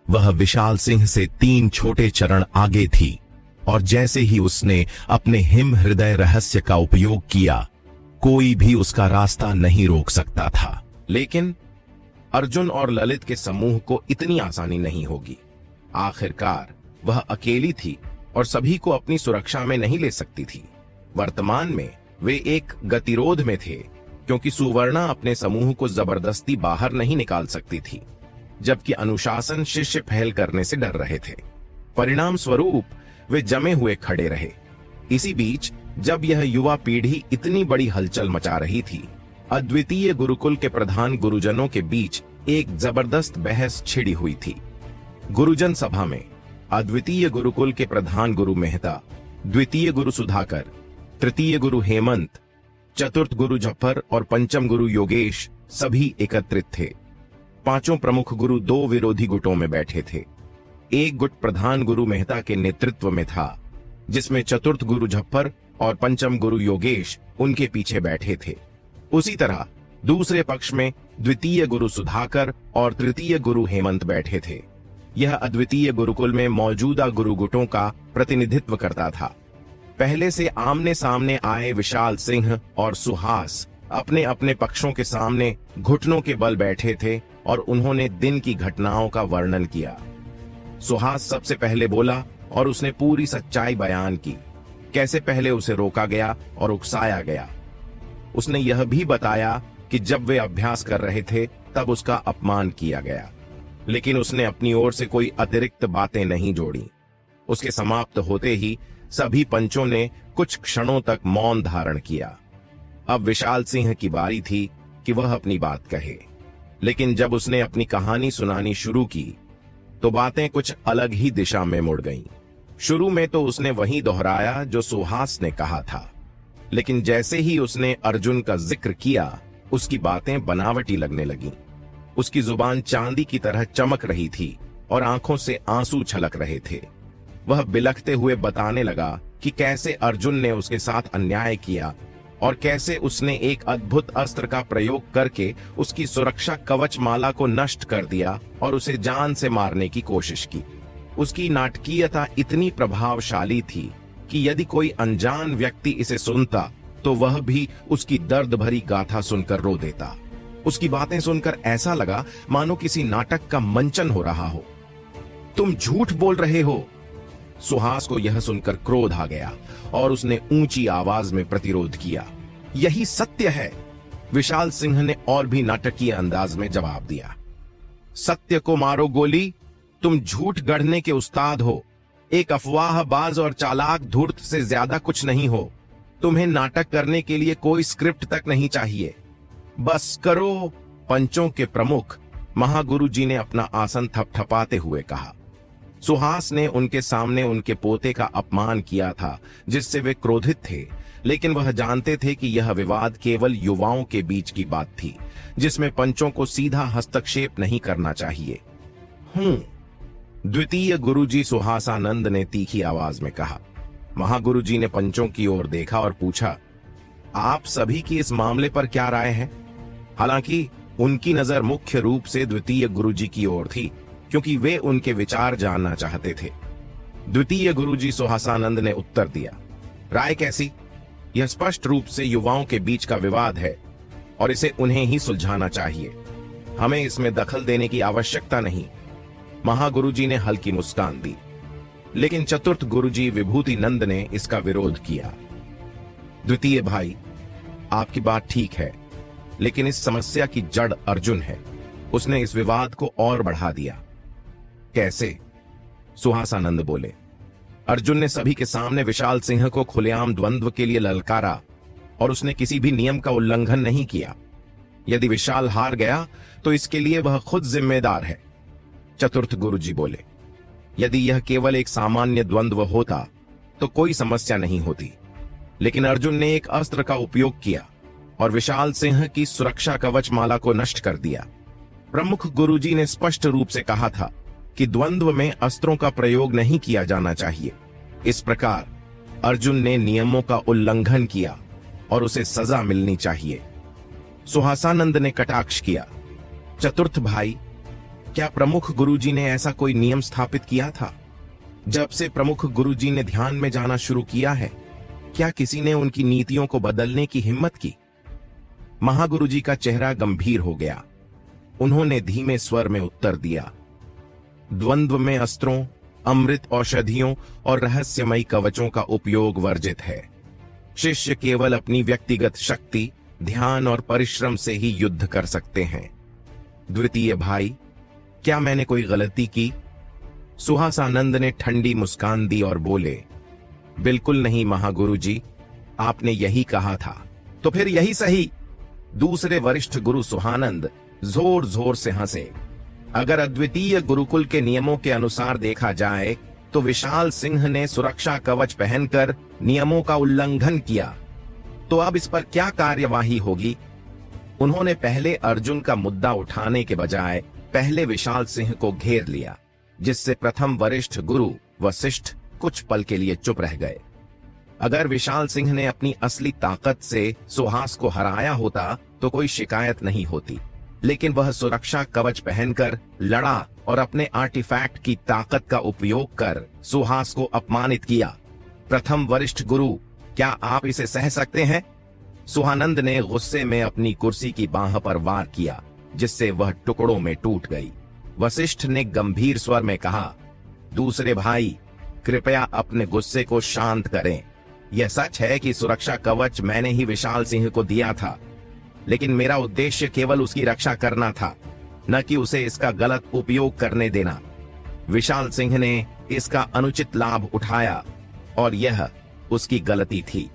वह विशाल सिंह से 3 छोटे चरण आगे थी, और जैसे ही उसने अपने हिम हृदय रहस्य का उपयोग किया, कोई भी उसका रास्ता नहीं रोक सकता था। लेकिन अर्जुन और ललित के समूह को इतनी आसानी नहीं होगी। आखिरकार वह अकेली थी और सभी को अपनी सुरक्षा में नहीं ले सकती थी। वर्तमान में वे एक गतिरोध में थे, क्योंकि सुवर्णा अपने समूह को जबरदस्ती बाहर नहीं निकाल सकती थी, जबकि अनुशासन शिष्य पहल करने से डर रहे थे। परिणाम स्वरूप वे जमे हुए खड़े रहे। इसी बीच जब यह युवा पीढ़ी इतनी बड़ी हलचल मचा रही थी, अद्वितीय गुरुकुल के प्रधान गुरुजनों के बीच एक जबरदस्त बहस छिड़ी हुई थी। गुरुजन सभा में अद्वितीय गुरुकुल के प्रधान गुरु मेहता, द्वितीय गुरु सुधाकर, तृतीय गुरु हेमंत, चतुर्थ गुरु जफर और पंचम गुरु योगेश सभी एकत्रित थे। पांचों प्रमुख गुरु दो विरोधी गुटों में बैठे थे। एक गुट प्रधान गुरु मेहता के नेतृत्व में था, जिसमें चतुर्थ गुरु झप्पर और पंचम गुरु योगेश उनके पीछे बैठे थे। उसी तरह दूसरे पक्ष में द्वितीय गुरु सुधाकर और तृतीय गुरु हेमंत बैठे थे। यह अद्वितीय गुरुकुल में मौजूदा गुरु गुटों का प्रतिनिधित्व करता था। पहले से आमने सामने आए विशाल सिंह और सुहास अपने अपने पक्षों के सामने घुटनों के बल बैठे थे और उन्होंने दिन की घटनाओं का वर्णन किया। सुहास सबसे पहले बोला और उसने पूरी सच्चाई बयान की, कैसे पहले उसे रोका गया और उकसाया गया। उसने यह भी बताया कि जब वे अभ्यास कर रहे थे तब उसका अपमान किया गया, लेकिन उसने अपनी ओर से कोई अतिरिक्त बातें नहीं जोड़ी। उसके समाप्त होते ही सभी पंचों ने कुछ क्षणों तक मौन धारण किया। अब विशाल सिंह की बारी थी कि वह अपनी बात कहे, लेकिन जब उसने अपनी कहानी सुनानी शुरू की तो बातें कुछ अलग ही दिशा में मुड़ गईं। शुरू में तो उसने वही दोहराया जो सुहास ने कहा था, लेकिन जैसे ही उसने अर्जुन का जिक्र किया, उसकी बातें बनावटी लगने लगीं। उसकी जुबान चांदी की तरह चमक रही थी और आंखों से आंसू छलक रहे थे। वह बिलखते हुए बताने लगा कि कैसे अर्जुन ने उसके साथ अन्याय किया और कैसे उसने एक अद्भुत अस्त्र का प्रयोग करके उसकी सुरक्षा कवच माला को नष्ट कर दिया और उसे जान से मारने की कोशिश की। उसकी नाटकीयता इतनी प्रभावशाली थी कि यदि कोई अनजान व्यक्ति इसे सुनता तो वह भी उसकी दर्द भरी गाथा सुनकर रो देता। उसकी बातें सुनकर ऐसा लगा मानो किसी नाटक का मंचन हो रहा हो। तुम झूठ बोल रहे हो। सुहास को यह सुनकर क्रोध आ गया और उसने ऊंची आवाज में प्रतिरोध किया। यही सत्य है, विशाल सिंह ने और भी नाटकीय अंदाज में जवाब दिया। सत्य को मारो गोली, तुम झूठ गढ़ने के उस्ताद हो। एक अफवाहबाज और चालाक धूर्त से ज्यादा कुछ नहीं हो। तुम्हें नाटक करने के लिए कोई स्क्रिप्ट तक नहीं चाहिए। बस करो। पंचों के प्रमुख महागुरु जी ने अपना आसन थपथपाते हुए कहा। सुहास ने उनके सामने उनके पोते का अपमान किया था, जिससे वे क्रोधित थे, लेकिन वह जानते थे कि यह विवाद केवल युवाओं के बीच की बात थी, जिसमें पंचों को सीधा हस्तक्षेप नहीं करना चाहिए। द्वितीय गुरुजी सुहासानंद ने तीखी आवाज में कहा। महागुरुजी ने पंचों की ओर देखा और पूछा, आप सभी की इस मामले पर क्या राय है? हालांकि उनकी नजर मुख्य रूप से द्वितीय गुरुजी की ओर थी, क्योंकि वे उनके विचार जानना चाहते थे। द्वितीय गुरुजी सुहासानंद ने उत्तर दिया, राय कैसी? यह स्पष्ट रूप से युवाओं के बीच का विवाद है और इसे उन्हें ही सुलझाना चाहिए। हमें इसमें दखल देने की आवश्यकता नहीं। महागुरुजी ने हल्की मुस्कान दी, लेकिन चतुर्थ गुरुजी विभूति नंद ने इसका विरोध किया। द्वितीय भाई, आपकी बात ठीक है, लेकिन इस समस्या की जड़ अर्जुन है। उसने इस विवाद को और बढ़ा दिया। कैसे? सुहासानंद बोले। अर्जुन ने सभी के सामने विशाल सिंह को खुलेआम द्वंद्व के लिए ललकारा और उसने किसी भी नियम का उल्लंघन नहीं किया। यदि विशाल हार गया तो इसके लिए वह खुद जिम्मेदार है। चतुर्थ गुरुजी बोले, यदि यह केवल एक सामान्य द्वंद्व होता तो कोई समस्या नहीं होती, लेकिन अर्जुन ने एक अस्त्र का उपयोग किया और विशाल सिंह की सुरक्षा कवच माला को नष्ट कर दिया। प्रमुख गुरुजी ने स्पष्ट रूप से कहा था कि द्वंद्व में अस्त्रों का प्रयोग नहीं किया जाना चाहिए। इस प्रकार अर्जुन ने नियमों का उल्लंघन किया और उसे सजा मिलनी चाहिए। सुहासानंद ने कटाक्ष किया। चतुर्थ भाई, क्या प्रमुख गुरुजी ने ऐसा कोई नियम स्थापित किया था? जब से प्रमुख गुरुजी ने ध्यान में जाना शुरू किया है, क्या किसी ने उनकी नीतियों को बदलने की हिम्मत की? महागुरुजी का चेहरा गंभीर हो गया। उन्होंने धीमे स्वर में उत्तर दिया, द्वंद्व में अस्त्रों, अमृत औषधियों और रहस्यमयी कवचों का उपयोग वर्जित है। शिष्य केवल अपनी व्यक्तिगत शक्ति ध्यान और परिश्रम से ही युद्ध कर सकते हैं। द्वितीय भाई, क्या मैंने कोई गलती की? सुहासानंद ने ठंडी मुस्कान दी और बोले, बिल्कुल नहीं महागुरु जी, आपने यही कहा था। तो फिर यही सही। दूसरे वरिष्ठ गुरु सुहानंद जोर जोर से हंसे। अगर अद्वितीय गुरुकुल के नियमों के अनुसार देखा जाए तो विशाल सिंह ने सुरक्षा कवच पहनकर नियमों का उल्लंघन किया, तो अब इस पर क्या कार्यवाही होगी? उन्होंने पहले अर्जुन का मुद्दा उठाने के बजाय पहले विशाल सिंह को घेर लिया, जिससे प्रथम वरिष्ठ गुरु वशिष्ठ कुछ पल के लिए चुप रह गए। अगर विशाल सिंह ने अपनी असली ताकत से सुहास को हराया होता तो कोई शिकायत नहीं होती, लेकिन वह सुरक्षा कवच पहनकर लड़ा और अपने आर्टिफैक्ट की ताकत का उपयोग कर सुहास को अपमानित किया। प्रथम वरिष्ठ गुरु, क्या आप इसे सह सकते हैं? सुहानंद ने गुस्से में अपनी कुर्सी की बाह पर वार किया, जिससे वह टुकड़ों में टूट गई। वशिष्ठ ने गंभीर स्वर में कहा, दूसरे भाई, कृपया अपने गुस्से को शांत करें। यह सच है कि सुरक्षा कवच मैंने ही विशाल सिंह को दिया था, लेकिन मेरा उद्देश्य केवल उसकी रक्षा करना था, न कि उसे इसका गलत उपयोग करने देना। विशाल सिंह ने इसका अनुचित लाभ उठाया और यह उसकी गलती थी।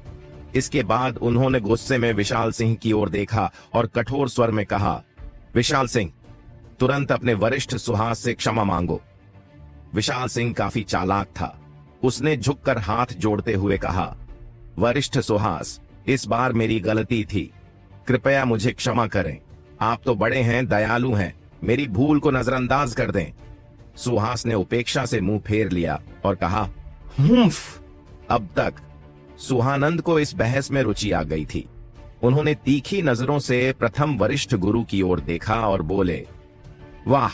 इसके बाद उन्होंने गुस्से में विशाल सिंह की ओर देखा और कठोर स्वर में कहा, विशाल सिंह, तुरंत अपने वरिष्ठ सुहास से क्षमा मांगो। विशाल सिंह काफी चालाक था। उसने झुककर हाथ जोड़ते हुए कहा, वरिष्ठ सुहास, इस बार मेरी गलती थी, कृपया मुझे क्षमा करें। आप तो बड़े हैं, दयालु हैं, मेरी भूल को नजरअंदाज कर दें। सुहास ने उपेक्षा से मुंह फेर लिया और कहा, हुम्फ। अब तक सुहानंद को इस बहस में रुचि आ गई थी। उन्होंने तीखी नजरों से प्रथम वरिष्ठ गुरु की ओर देखा और बोले, वाह,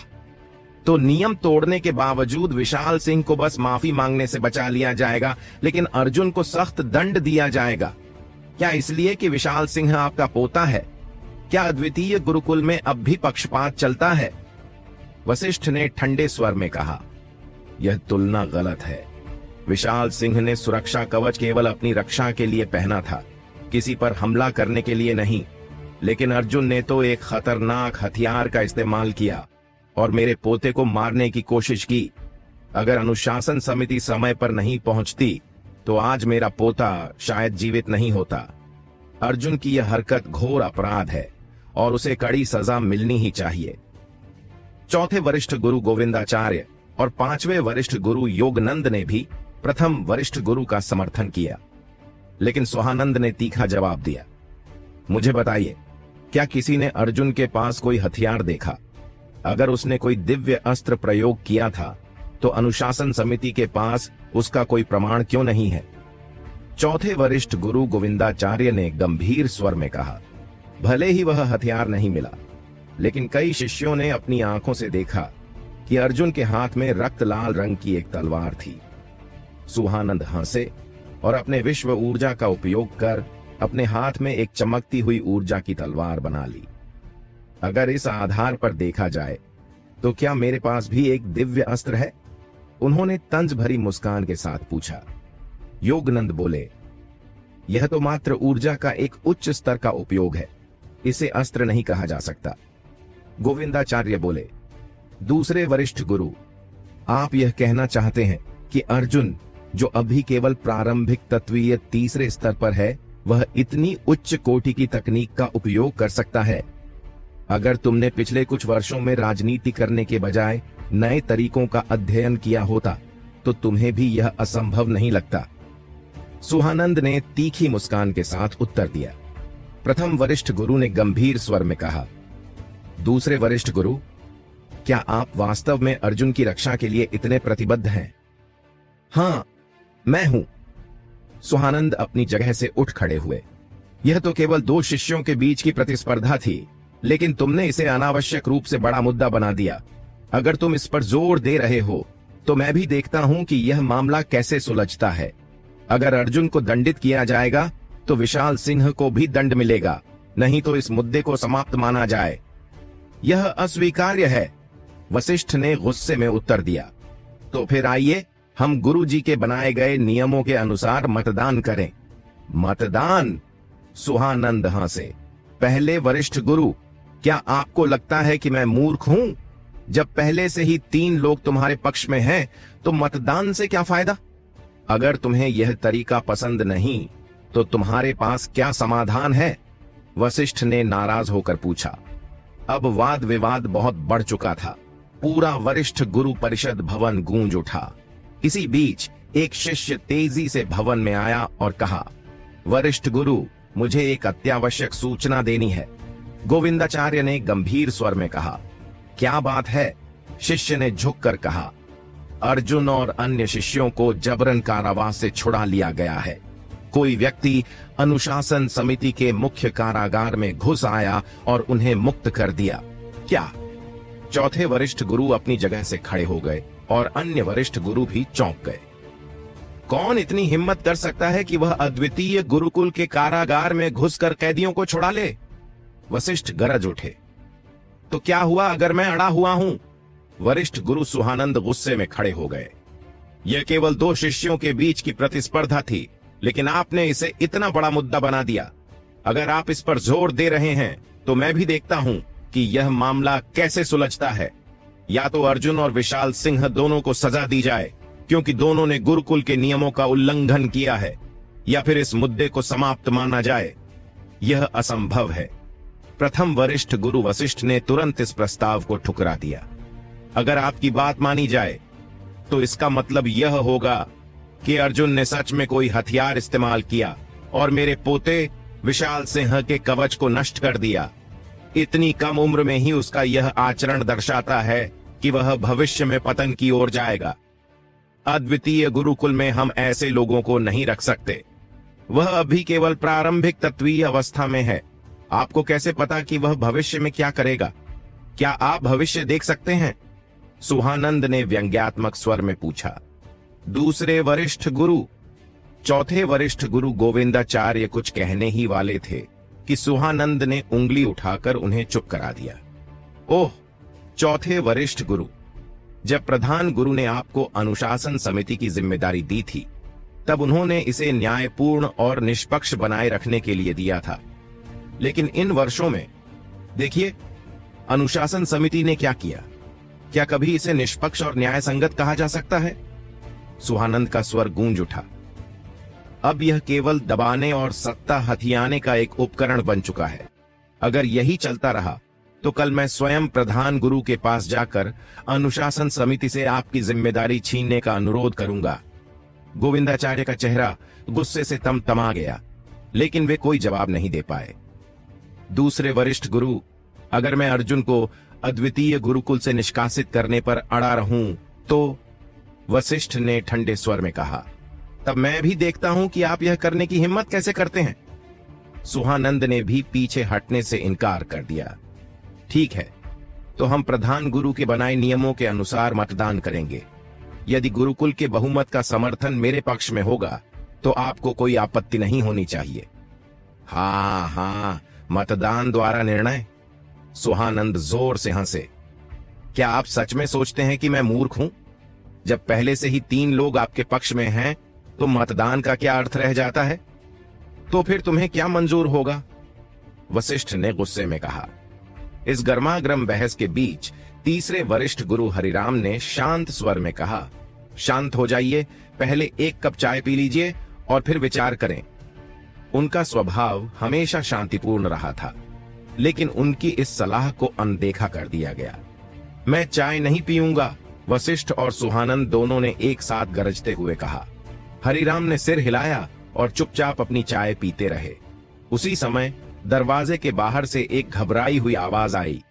तो नियम तोड़ने के बावजूद विशाल सिंह को बस माफी मांगने से बचा लिया जाएगा, लेकिन अर्जुन को सख्त दंड दिया जाएगा। क्या इसलिए कि विशाल सिंह आपका पोता है? क्या अद्वितीय गुरुकुल में अब भी पक्षपात चलता है? वशिष्ठ ने ठंडे स्वर में कहा, यह तुलना गलत है। विशाल सिंह ने सुरक्षा कवच केवल अपनी रक्षा के लिए पहना था, किसी पर हमला करने के लिए नहीं। लेकिन अर्जुन ने तो एक खतरनाक हथियार का इस्तेमाल किया और मेरे पोते को मारने की कोशिश की। अगर अनुशासन समिति समय पर नहीं पहुंचती तो आज मेरा पोता शायद जीवित नहीं होता। अर्जुन की यह हरकत घोर अपराध है और उसे कड़ी सजा मिलनी ही चाहिए। चौथे वरिष्ठ गुरु गोविंदाचार्य और पांचवें वरिष्ठ गुरु योगनंद ने भी प्रथम वरिष्ठ गुरु का समर्थन किया, लेकिन सुहानंद ने तीखा जवाब दिया, मुझे बताइए, क्या किसी ने अर्जुन के पास कोई हथियार देखा? अगर उसने कोई दिव्य अस्त्र प्रयोग किया था तो अनुशासन समिति के पास उसका कोई प्रमाण क्यों नहीं है? चौथे वरिष्ठ गुरु गोविंदाचार्य ने गंभीर स्वर में कहा, भले ही वह हथियार नहीं मिला, लेकिन कई शिष्यों ने अपनी आंखों से देखा कि अर्जुन के हाथ में रक्त लाल रंग की एक तलवार थी। सुहानंद हंसे और अपने विश्व ऊर्जा का उपयोग कर अपने हाथ में एक चमकती हुई ऊर्जा की तलवार बना ली। अगर इस आधार पर देखा जाए तो क्या मेरे पास भी एक दिव्य अस्त्र है? उन्होंने तंज भरी मुस्कान के साथ पूछा। योगनंद बोले, यह तो मात्र ऊर्जा का एक उच्च स्तर का उपयोग है, इसे अस्त्र नहीं कहा जा सकता। गोविंदाचार्य बोले, दूसरे वरिष्ठ गुरु, आप यह कहना चाहते हैं कि अर्जुन, जो अभी केवल प्रारंभिक तत्वीय तीसरे स्तर पर है, वह इतनी उच्च कोटि की तकनीक का उपयोग कर सकता है? अगर तुमने पिछले कुछ वर्षों में राजनीति करने के बजाय नए तरीकों का अध्ययन किया होता तो तुम्हें भी यह असंभव नहीं लगता। सुहानंद ने तीखी मुस्कान के साथ उत्तर दिया। प्रथम वरिष्ठ गुरु ने गंभीर स्वर में कहा, दूसरे वरिष्ठ गुरु, क्या आप वास्तव में अर्जुन की रक्षा के लिए इतने प्रतिबद्ध हैं? हां, मैं हूं। सुहानंद अपनी जगह से उठ खड़े हुए। यह तो केवल दो शिष्यों के बीच की प्रतिस्पर्धा थी, लेकिन तुमने इसे अनावश्यक रूप से बड़ा मुद्दा बना दिया। अगर तुम इस पर जोर दे रहे हो तो मैं भी देखता हूं कि यह मामला कैसे सुलझता है। अगर अर्जुन को दंडित किया जाएगा तो विशाल सिंह को भी दंड मिलेगा, नहीं तो इस मुद्दे को समाप्त माना जाए। यह अस्वीकार्य है, वशिष्ठ ने गुस्से में उत्तर दिया। तो फिर आइए हम गुरु जी के बनाए गए नियमों के अनुसार मतदान करें। मतदान? सुहानंद हंसे। पहले वरिष्ठ गुरु, क्या आपको लगता है कि मैं मूर्ख हूं? जब पहले से ही 3 लोग तुम्हारे पक्ष में हैं, तो मतदान से क्या फायदा? अगर तुम्हें यह तरीका पसंद नहीं, तो तुम्हारे पास क्या समाधान है? वशिष्ठ ने नाराज होकर पूछा। अब वाद विवाद बहुत बढ़ चुका था। पूरा वरिष्ठ गुरु परिषद भवन गूंज उठा। इसी बीच एक शिष्य तेजी से भवन में आया और कहा, वरिष्ठ गुरु, मुझे एक अत्यावश्यक सूचना देनी है। गोविंदाचार्य ने गंभीर स्वर में कहा, क्या बात है? शिष्य ने झुककर कहा, अर्जुन और अन्य शिष्यों को जबरन कारावास से छुड़ा लिया गया है। कोई व्यक्ति अनुशासन समिति के मुख्य कारागार में घुस आया और उन्हें मुक्त कर दिया। क्या? चौथे वरिष्ठ गुरु अपनी जगह से खड़े हो गए और अन्य वरिष्ठ गुरु भी चौंक गए। कौन इतनी हिम्मत कर सकता है कि वह अद्वितीय गुरुकुल के कारागार में घुसकर कैदियों को छुड़ा ले? वशिष्ठ गरज उठे। तो क्या हुआ अगर मैं अड़ा हुआ हूं? वरिष्ठ गुरु सुहानंद गुस्से में खड़े हो गए। यह केवल 2 शिष्यों के बीच की प्रतिस्पर्धा थी, लेकिन आपने इसे इतना बड़ा मुद्दा बना दिया। अगर आप इस पर जोर दे रहे हैं, तो मैं भी देखता हूं कि यह मामला कैसे सुलझता है। या तो अर्जुन और विशाल सिंह दोनों को सजा दी जाए, क्योंकि दोनों ने गुरुकुल के नियमों का उल्लंघन किया है, या फिर इस मुद्दे को समाप्त माना जाए। यह असंभव है। प्रथम वरिष्ठ गुरु वशिष्ठ ने तुरंत इस प्रस्ताव को ठुकरा दिया। अगर आपकी बात मानी जाए, तो इसका मतलब यह होगा कि अर्जुन ने सच में कोई हथियार इस्तेमाल किया और मेरे पोते विशाल सिंह के कवच को नष्ट कर दिया। इतनी कम उम्र में ही उसका यह आचरण दर्शाता है कि वह भविष्य में पतन की ओर जाएगा। अद्वितीय गुरुकुल में हम ऐसे लोगों को नहीं रख सकते। वह अभी केवल प्रारंभिक तत्वीय अवस्था में है। आपको कैसे पता कि वह भविष्य में क्या करेगा? क्या आप भविष्य देख सकते हैं? सुहानंद ने व्यंग्यात्मक स्वर में पूछा। दूसरे वरिष्ठ गुरु। चौथे वरिष्ठ गुरु गोविंदाचार्य कुछ कहने ही वाले थे कि सुहानंद ने उंगली उठाकर उन्हें चुप करा दिया। ओह, चौथे वरिष्ठ गुरु, जब प्रधान गुरु ने आपको अनुशासन समिति की जिम्मेदारी दी थी, तब उन्होंने इसे न्यायपूर्ण और निष्पक्ष बनाए रखने के लिए दिया था। लेकिन इन वर्षों में देखिए, अनुशासन समिति ने क्या किया। क्या कभी इसे निष्पक्ष और न्याय संगत कहा जा सकता है? सुहानंद का स्वर गूंज उठा। अब यह केवल दबाने और सत्ता हथियाने का एक उपकरण बन चुका है। अगर यही चलता रहा, तो कल मैं स्वयं प्रधान गुरु के पास जाकर अनुशासन समिति से आपकी जिम्मेदारी छीनने का अनुरोध करूंगा। गोविंदाचार्य का चेहरा गुस्से से तमतमा गया, लेकिन वे कोई जवाब नहीं दे पाए। दूसरे वरिष्ठ गुरु, अगर मैं अर्जुन को अद्वितीय गुरुकुल से निष्कासित करने पर अड़ा रहूं, तो वशिष्ठ ने ठंडे स्वर में कहा, तब मैं भी देखता हूं कि आप यह करने की हिम्मत कैसे करते हैं। सुहानंद ने भी पीछे हटने से इनकार कर दिया। ठीक है, तो हम प्रधान गुरु के बनाए नियमों के अनुसार मतदान करेंगे। यदि गुरुकुल के बहुमत का समर्थन मेरे पक्ष में होगा, तो आपको कोई आपत्ति नहीं होनी चाहिए। हाँ, मतदान द्वारा निर्णय। सुहानंद जोर से हंसे। क्या आप सच में सोचते हैं कि मैं मूर्ख हूं? जब पहले से ही 3 लोग आपके पक्ष में हैं, तो मतदान का क्या अर्थ रह जाता है? तो फिर तुम्हें क्या मंजूर होगा? वशिष्ठ ने गुस्से में कहा। इस गर्मागर्म बहस के बीच तीसरे वरिष्ठ गुरु हरिराम ने शांत स्वर में कहा, शांत हो जाइए, पहले 1 कप चाय पी लीजिए और फिर विचार करें। उनका स्वभाव हमेशा शांतिपूर्ण रहा था, लेकिन उनकी इस सलाह को अनदेखा कर दिया गया। मैं चाय नहीं पीऊंगा, वशिष्ठ और सुहानंद दोनों ने एक साथ गरजते हुए कहा। हरिराम ने सिर हिलाया और चुपचाप अपनी चाय पीते रहे। उसी समय दरवाजे के बाहर से एक घबराई हुई आवाज आई।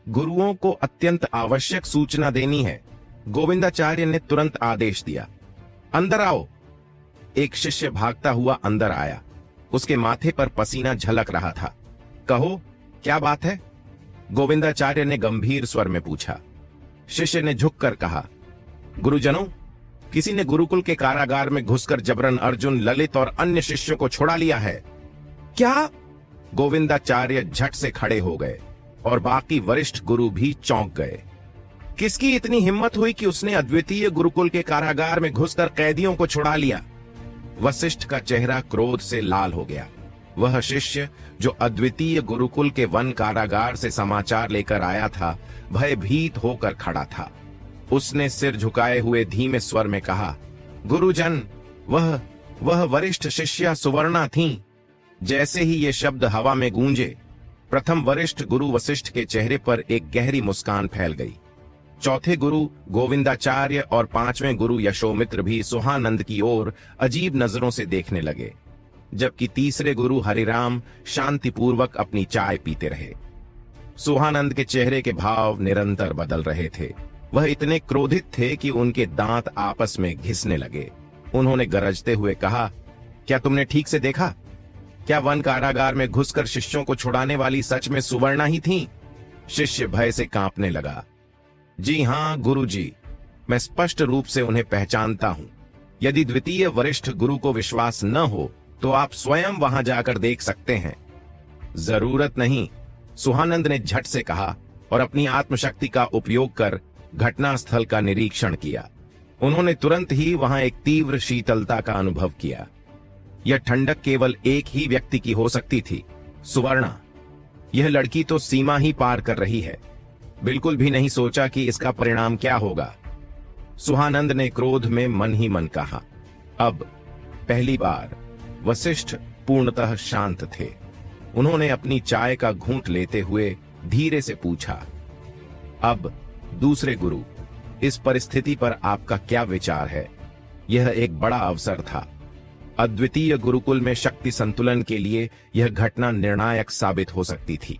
गुरुओं को अत्यंत आवश्यक सूचना देनी है। गोविंदाचार्य ने तुरंत आदेश दिया। अंदर आओ। एक शिष्य भागता हुआ अंदर आया। उसके माथे पर पसीना झलक रहा था। कहो, क्या बात है? गोविंदाचार्य ने गंभीर स्वर में पूछा। शिष्य ने झुककर कहा, गुरुजनों, किसी ने गुरुकुल के कारागार में घुसकर जबरन अर्जुन, ललित और अन्य शिष्यों को छुड़ा लिया है। क्या? गोविंदाचार्य झट से खड़े हो गए और बाकी वरिष्ठ गुरु भी चौंक गए। किसकी इतनी हिम्मत हुई कि उसने अद्वितीय गुरुकुल के कारागार में घुसकर कैदियों को छुड़ा लिया? वशिष्ठ का चेहरा क्रोध से लाल हो गया। वह शिष्य जो अद्वितीय गुरुकुल के वन कारागार से समाचार लेकर आया था, भयभीत होकर खड़ा था। उसने सिर झुकाए हुए धीमे स्वर में कहा, गुरुजन, वह वरिष्ठ शिष्या सुवर्णा थीं। जैसे ही ये शब्द हवा में गूंजे, प्रथम वरिष्ठ गुरु वशिष्ठ के चेहरे पर एक गहरी मुस्कान फैल गई। चौथे गुरु गोविंदाचार्य और पांचवें गुरु यशोमित्र भी सुहानंद की ओर अजीब नजरों से देखने लगे, जबकि तीसरे गुरु हरिराम शांतिपूर्वक अपनी चाय पीते रहे। सुहानंद के चेहरे के भाव निरंतर बदल रहे थे। वह इतने क्रोधित थे कि उनके दांत आपस में घिसने लगे। उन्होंने गरजते हुए कहा, क्या तुमने ठीक से देखा? क्या वन कारागार में घुसकर शिष्यों को छुड़ाने वाली सच में सुवर्णा ही थी? शिष्य भय से कांपने लगा। जी हां गुरुजी, मैं स्पष्ट रूप से उन्हें पहचानता हूं। यदि द्वितीय वरिष्ठ गुरु को विश्वास न हो तो आप स्वयं वहां जाकर देख सकते हैं। जरूरत नहीं, सुहानंद ने झट से कहा और अपनी आत्मशक्ति का उपयोग कर घटनास्थल का निरीक्षण किया। उन्होंने तुरंत ही वहां एक तीव्र शीतलता का अनुभव किया। यह ठंडक केवल एक ही व्यक्ति की हो सकती थी, सुवर्णा। यह लड़की तो सीमा ही पार कर रही है। बिल्कुल भी नहीं सोचा कि इसका परिणाम क्या होगा। सुहानंद ने क्रोध में मन ही मन कहा। अब पहली बार वशिष्ठ पूर्णतः शांत थे। उन्होंने अपनी चाय का घूंट लेते हुए धीरे से पूछा, अब दूसरे गुरु, इस परिस्थिति पर आपका क्या विचार है? यह एक बड़ा अवसर था। अद्वितीय गुरुकुल में शक्ति संतुलन के लिए यह घटना निर्णायक साबित हो सकती थी।